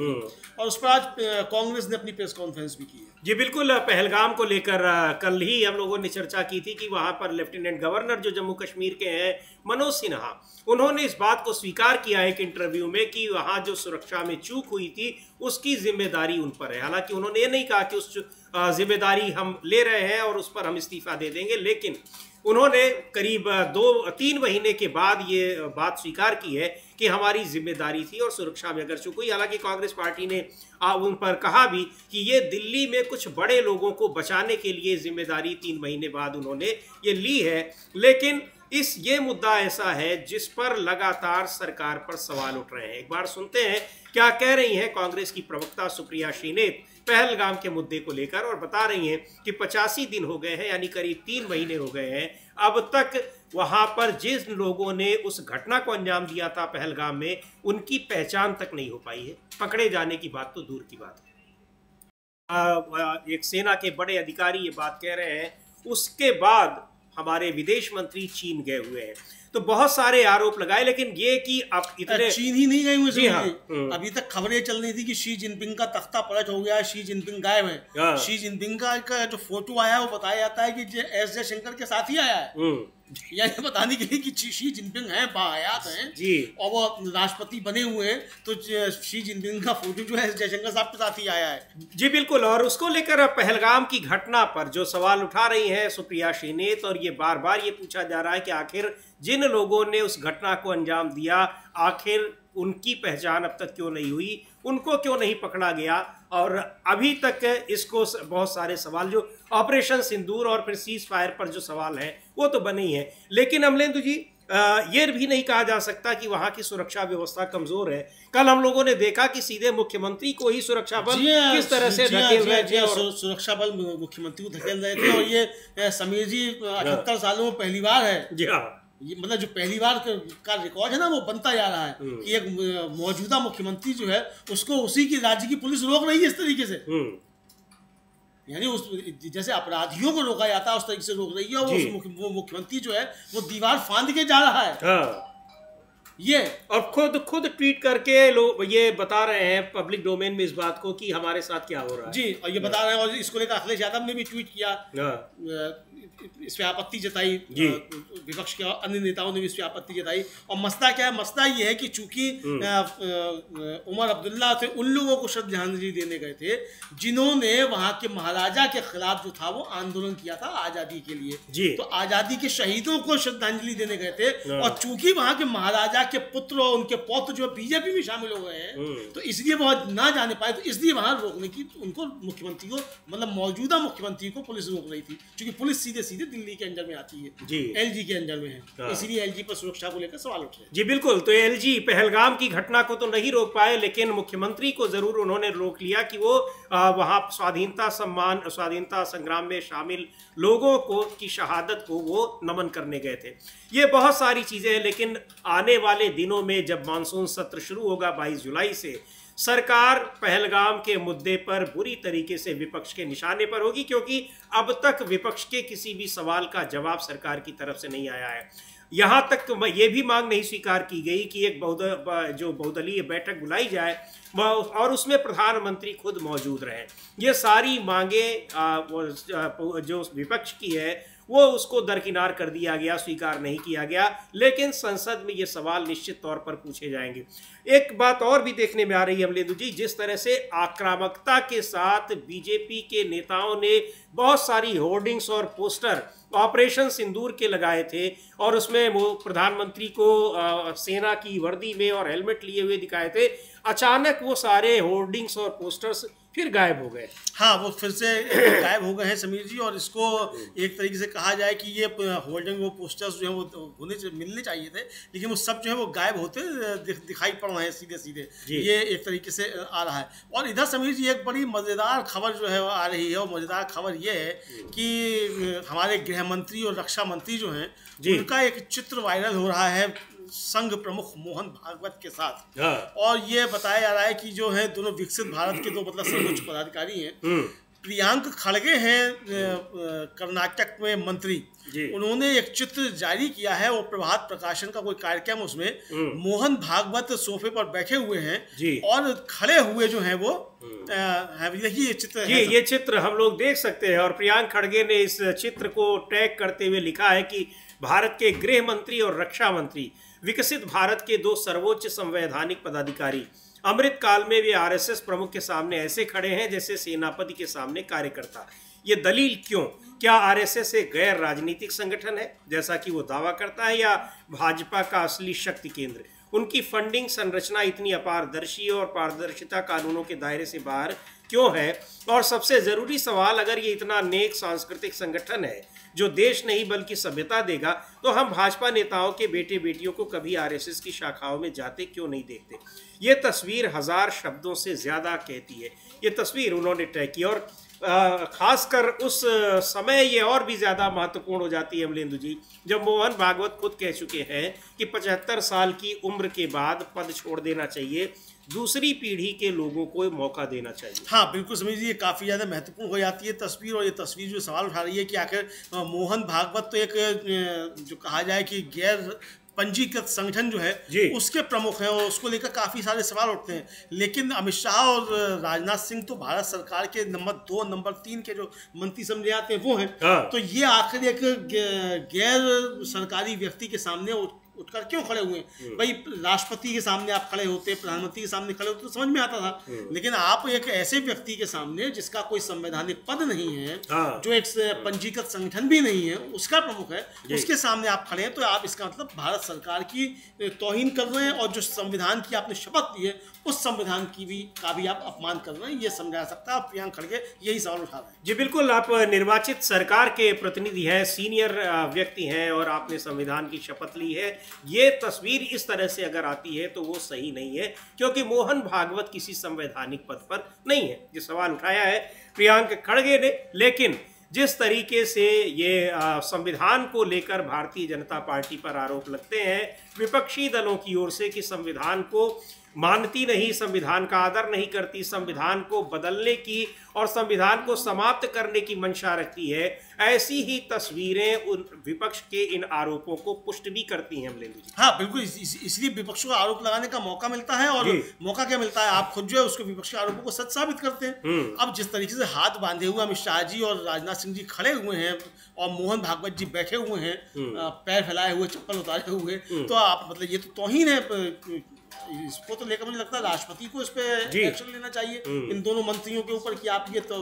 और उस पर आज कांग्रेस ने अपनी प्रेस कॉन्फ्रेंस भी की है। जी बिल्कुल, पहलगाम को लेकर कल ही हम लोगों ने चर्चा की थी कि वहां पर लेफ्टिनेंट गवर्नर जो जम्मू कश्मीर के हैं मनोज सिन्हा, उन्होंने इस बात को स्वीकार किया है एक इंटरव्यू में कि वहां जो सुरक्षा में चूक हुई थी उसकी जिम्मेदारी उन पर है। हालांकि उन्होंने ये नहीं कहा कि उस जिम्मेदारी हम ले रहे हैं और उस पर हम इस्तीफा दे देंगे, लेकिन उन्होंने करीब 2-3 महीने के बाद ये बात स्वीकार की है कि हमारी जिम्मेदारी थी और सुरक्षा में अगर चूक हुई। हालांकि कांग्रेस पार्टी ने उन पर कहा भी कि ये दिल्ली में कुछ बड़े लोगों को बचाने के लिए जिम्मेदारी 3 महीने बाद उन्होंने ये ली है। लेकिन ये मुद्दा ऐसा है जिस पर लगातार सरकार पर सवाल उठ रहे हैं। एक बार सुनते हैं क्या कह रही हैं कांग्रेस की प्रवक्ता सुप्रिया श्रीनेत पहलगाम के मुद्दे को लेकर, और बता रही हैं कि 85 दिन हो गए हैं, यानी करीब 3 महीने हो गए हैं, अब तक वहां पर जिन लोगों ने उस घटना को अंजाम दिया था पहलगाम में, उनकी पहचान तक नहीं हो पाई है। पकड़े जाने की बात तो दूर की बात है। एक सेना के बड़े अधिकारी ये बात कह रहे हैं। उसके बाद हमारे विदेश मंत्री चीन गए हुए हैं, तो बहुत सारे आरोप लगाए, लेकिन ये कि अब इतने चीन ही नहीं गए हुए। जी हाँ, अभी तक खबरें चल रही थी कि शी जिनपिंग का तख्ता पलट हो गया है, शी जिनपिंग गायब है। शी जिनपिंग का जो फोटो आया है वो बताया जाता है कि एस जयशंकर के साथ ही आया है, यानी बताने के लिए कि शी जिनपिंग हैं, बाहयात हैं जी, और वो राष्ट्रपति बने हुए हैं। तो शी जिनपिंग का फोटो जो है जयशंकर साहब के साथ ही आया है। जी बिल्कुल, और उसको लेकर पहलगाम की घटना पर जो सवाल उठा रही है सुप्रिया श्रीनेत, और ये बार बार ये पूछा जा रहा है कि आखिर जिन लोगों ने उस घटना को अंजाम दिया, आखिर उनकी पहचान अब तक क्यों नहीं हुई, उनको क्यों नहीं पकड़ा गया। और अभी तक इसको बहुत सारे सवाल जो ऑपरेशन सिंदूर और फिर सीज फायर पर जो सवाल हैं वो तो बने ही हैं। लेकिन अमलेंदु जी, ये भी नहीं कहा जा सकता कि वहाँ की सुरक्षा व्यवस्था कमजोर है। कल हम लोगों ने देखा कि सीधे मुख्यमंत्री को ही सुरक्षा बल किस तरह से धकेल रहे थे, और सुरक्षा बल मुख्यमंत्री को धकेल रहे थे। और ये समीर जी 78 सालों में पहली बार है। जी हाँ, ये मतलब जो पहली बार का रिकॉर्ड है ना, वो बनता जा रहा है कि एक मौजूदा मुख्यमंत्री जो है उसको उसी की राज्य की पुलिस रोक रही है इस तरीके से, यानी उस जैसे अपराधियों को रोका जाता है उस तरीके से रोक रही है। और वो मुख्यमंत्री जो है वो दीवार फांद के जा रहा है। ये और खुद ट्वीट करके लोग ये बता रहे हैं पब्लिक डोमेन में इस बात को कि हमारे साथ क्या हो रहा है। जी, और ये बता रहे हैं, और इसको लेकर अखिलेश यादव ने भी ट्वीट किया, इस पे आपत्ति जताई, विपक्ष के अन्य नेताओं ने भी इस पे आपत्ति जताई। और मसला क्या है? मसला ये है कि चूंकि उमर अब्दुल्ला थे, उन लोगों को श्रद्धांजलि देने गए थे जिन्होंने वहां के महाराजा के खिलाफ जो था वो आंदोलन किया था आजादी के लिए। तो आजादी के शहीदों को श्रद्धांजलि देने गए थे, और चूंकि वहां के महाराजा के पुत्र और उनके पौत्र जो बीजेपी में शामिल हो गए हैं, तो इसलिए वो ना जाने पाए। तो इसलिए वहां रोकने की उनको मुख्यमंत्री को, मतलब मौजूदा मुख्यमंत्री को पुलिस रोक रही थी, क्योंकि पुलिस सीधे सीधे दिल्ली के अंडर में आती है जी, एलजी के अंडर में है, हाँ। इसीलिए एलजी पर सुरक्षा को लेकर सवाल उठ रहे हैं। जी बिल्कुल। तो एलजी पहलगाम की घटना को तो नहीं रोक पाए, लेकिन मुख्यमंत्री को जरूर उन्होंने रोक लिया कि वो वहाँ स्वाधीनता संग्राम में शामिल लोगों को की शहादत को वो नमन करने गए थे। ये बहुत सारी चीजें हैं, लेकिन आने वाले दिनों में जब मानसून सत्र शुरू होगा 22 जुलाई से, सरकार पहलगाम के मुद्दे पर बुरी तरीके से विपक्ष के निशाने पर होगी, क्योंकि अब तक विपक्ष के किसी भी सवाल का जवाब सरकार की तरफ से नहीं आया है। यहाँ तक तो ये भी मांग नहीं स्वीकार की गई कि एक बहुदलीय बैठक बुलाई जाए और उसमें प्रधानमंत्री खुद मौजूद रहें। ये सारी मांगे जो विपक्ष की है वो उसको दरकिनार कर दिया गया, स्वीकार नहीं किया गया, लेकिन संसद में ये सवाल निश्चित तौर पर पूछे जाएंगे। एक बात और भी देखने में आ रही है अमलेंदु जी, जिस तरह से आक्रामकता के साथ बीजेपी के नेताओं ने बहुत सारी होर्डिंग्स और पोस्टर ऑपरेशन सिंदूर के लगाए थे और उसमें वो प्रधानमंत्री को सेना की वर्दी में और हेलमेट लिए हुए दिखाए थे, अचानक वो सारे होर्डिंग्स और पोस्टर्स फिर गायब हो गए। हाँ, वो फिर से गायब हो गए हैं समीर जी, और इसको एक तरीके से कहा जाए कि ये होल्डिंग वो पोस्टर्स जो हैं वो मिलने चाहिए थे, लेकिन वो सब जो है वो गायब होते दिखाई पड़ रहे हैं सीधे सीधे। ये एक तरीके से आ रहा है। और इधर समीर जी एक बड़ी मज़ेदार खबर जो है आ रही है, और मज़ेदार खबर ये है कि हमारे गृह मंत्री और रक्षा मंत्री जो हैं उनका एक चित्र वायरल हो रहा है संघ प्रमुख मोहन भागवत के साथ। और ये बताया जा रहा है कि जो है दोनों विकसित भारत के दो मतलब सर्वोच्च पदाधिकारी हैं। प्रियांक खड़गे हैं कर्नाटक में मंत्री, उन्होंने एक चित्र जारी किया है और प्रभात प्रकाशन का कोई कार्यक्रम, उसमें मोहन भागवत सोफे पर बैठे हुए हैं और खड़े हुए जो हैं वो देखिए ये चित्र है। ये चित्र हम लोग देख सकते हैं और प्रियांक खड़गे ने इस चित्र को टैग करते हुए लिखा है कि भारत के गृह मंत्री और रक्षा मंत्री, विकसित भारत के दो सर्वोच्च संवैधानिक पदाधिकारी, अमृत काल में वे आरएसएस प्रमुख के सामने ऐसे खड़े हैं जैसे सेनापति के सामने कार्यकर्ता। ये दलील क्यों? क्या आरएसएस एक गैर राजनीतिक संगठन है जैसा कि वो दावा करता है, या भाजपा का असली शक्ति केंद्र? उनकी फंडिंग संरचना इतनी अपारदर्शी और पारदर्शिता कानूनों के दायरे से बाहर क्यों है? और सबसे जरूरी सवाल, अगर ये इतना नेक सांस्कृतिक संगठन है जो देश नहीं बल्कि सभ्यता देगा, तो हम भाजपा नेताओं के बेटे बेटियों को कभी आरएसएस की शाखाओं में जाते क्यों नहीं देखते? ये तस्वीर 1000 शब्दों से ज्यादा कहती है। ये तस्वीर उन्होंने तय की और खासकर उस समय ये और भी ज़्यादा महत्वपूर्ण हो जाती है अमलेंदु जी, जब मोहन भागवत खुद कह चुके हैं कि 75 साल की उम्र के बाद पद छोड़ देना चाहिए, दूसरी पीढ़ी के लोगों को मौका देना चाहिए। हाँ बिल्कुल समझिए, काफ़ी ज़्यादा महत्वपूर्ण हो जाती है तस्वीर। और ये तस्वीर जो सवाल उठा रही है कि आखिर मोहन भागवत तो एक जो कहा जाए कि गैर पंजीकृत संगठन जो है उसके प्रमुख हैं और उसको लेकर काफ़ी सारे सवाल उठते हैं, लेकिन अमित शाह और राजनाथ सिंह तो भारत सरकार के नंबर 2 नंबर 3 के जो मंत्री समझे जाते हैं वो हैं। तो ये आखिर एक गैर सरकारी व्यक्ति के सामने उठकर क्यों खड़े हुए? भाई राष्ट्रपति के सामने आप खड़े होते, प्रधानमंत्री के सामने खड़े होते तो समझ में आता था, लेकिन आप एक ऐसे व्यक्ति के सामने जिसका कोई संवैधानिक पद नहीं है, जो एक पंजीकृत संगठन भी नहीं है, उसका प्रमुख है, उसके सामने आप खड़े हैं, तो आप इसका मतलब भारत सरकार की तौहीन कर रहे हैं और जो संविधान की आपने शपथ ली है उस संविधान का भी आप अपमान कर रहे हैं। ये समझा सकता है। प्रियांक खड़गे यही सवाल उठा रहे हैं। जी बिल्कुल, आप निर्वाचित सरकार के प्रतिनिधि हैं, सीनियर व्यक्ति हैं और आपने संविधान की शपथ ली है। ये तस्वीर इस तरह से अगर आती है तो वो सही नहीं है, क्योंकि मोहन भागवत किसी संवैधानिक पद पर नहीं है। ये सवाल उठाया है प्रियांक खड़गे ने, लेकिन जिस तरीके से ये संविधान को लेकर भारतीय जनता पार्टी पर आरोप लगते हैं विपक्षी दलों की ओर से कि संविधान को मानती नहीं, संविधान का आदर नहीं करती, संविधान को बदलने की और संविधान को समाप्त करने की मंशा रखती है, ऐसी ही तस्वीरें उन विपक्ष के इन आरोपों को पुष्ट भी करती हैं अमलेंदु जी। हाँ बिल्कुल, इसलिए विपक्ष को आरोप लगाने का मौका मिलता है। और मौका क्या मिलता है? आप खुद जो है उसको विपक्ष के आरोपों को सच साबित करते हैं। अब जिस तरीके से हाथ बांधे हुए अमित शाह जी और राजनाथ सिंह जी खड़े हुए हैं और मोहन भागवत जी बैठे हुए हैं पैर फैलाए हुए, चप्पल उतारे हुए, तो आप मतलब ये तो तौहीन है इसको तो लेकर मुझे लगता है राष्ट्रपति को इस पे एक्शन लेना चाहिए इन दोनों मंत्रियों के ऊपर कि आप ये तो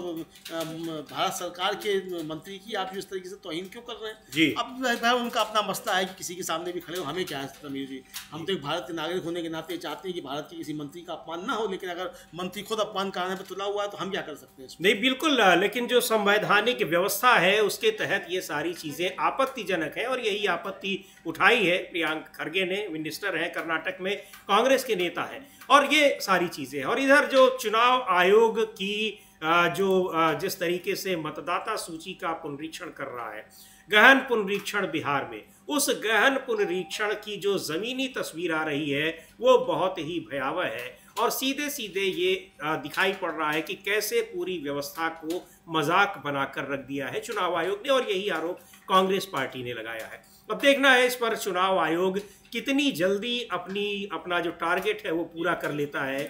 भारत सरकार के मंत्री की आप इस तरीके से तौहीन क्यों कर रहे हैं। अब उनका अपना मसला है कि किसी के सामने भी खड़े हो, हमें क्या है तमीर जी, हम तो एक भारत के नागरिक होने के नाते चाहते हैं कि भारत के किसी मंत्री का अपमान ना हो, लेकिन अगर मंत्री खुद अपमान कराने पर तुला हुआ है तो हम क्या कर सकते हैं। नहीं बिल्कुल, लेकिन जो संवैधानिक व्यवस्था है उसके तहत ये सारी चीजें आपत्तिजनक है और यही आपत्ति उठाई है प्रियांक खरगे ने, मिनिस्टर हैं कर्नाटक में, कांग्रेस के नेता हैं, और ये सारी चीजें। और इधर जो चुनाव आयोग की जिस तरीके से मतदाता सूची का पुनरीक्षण कर रहा है, गहन पुनरीक्षण बिहार में, उस गहन पुनरीक्षण की जो जमीनी तस्वीर आ रही है वो बहुत ही भयावह है और सीधे सीधे ये दिखाई पड़ रहा है कि कैसे पूरी व्यवस्था को मजाक बनाकर रख दिया है चुनाव आयोग ने, और यही आरोप कांग्रेस पार्टी ने लगाया है। अब देखना है इस पर चुनाव आयोग कितनी जल्दी अपना जो टारगेट है वो पूरा कर लेता है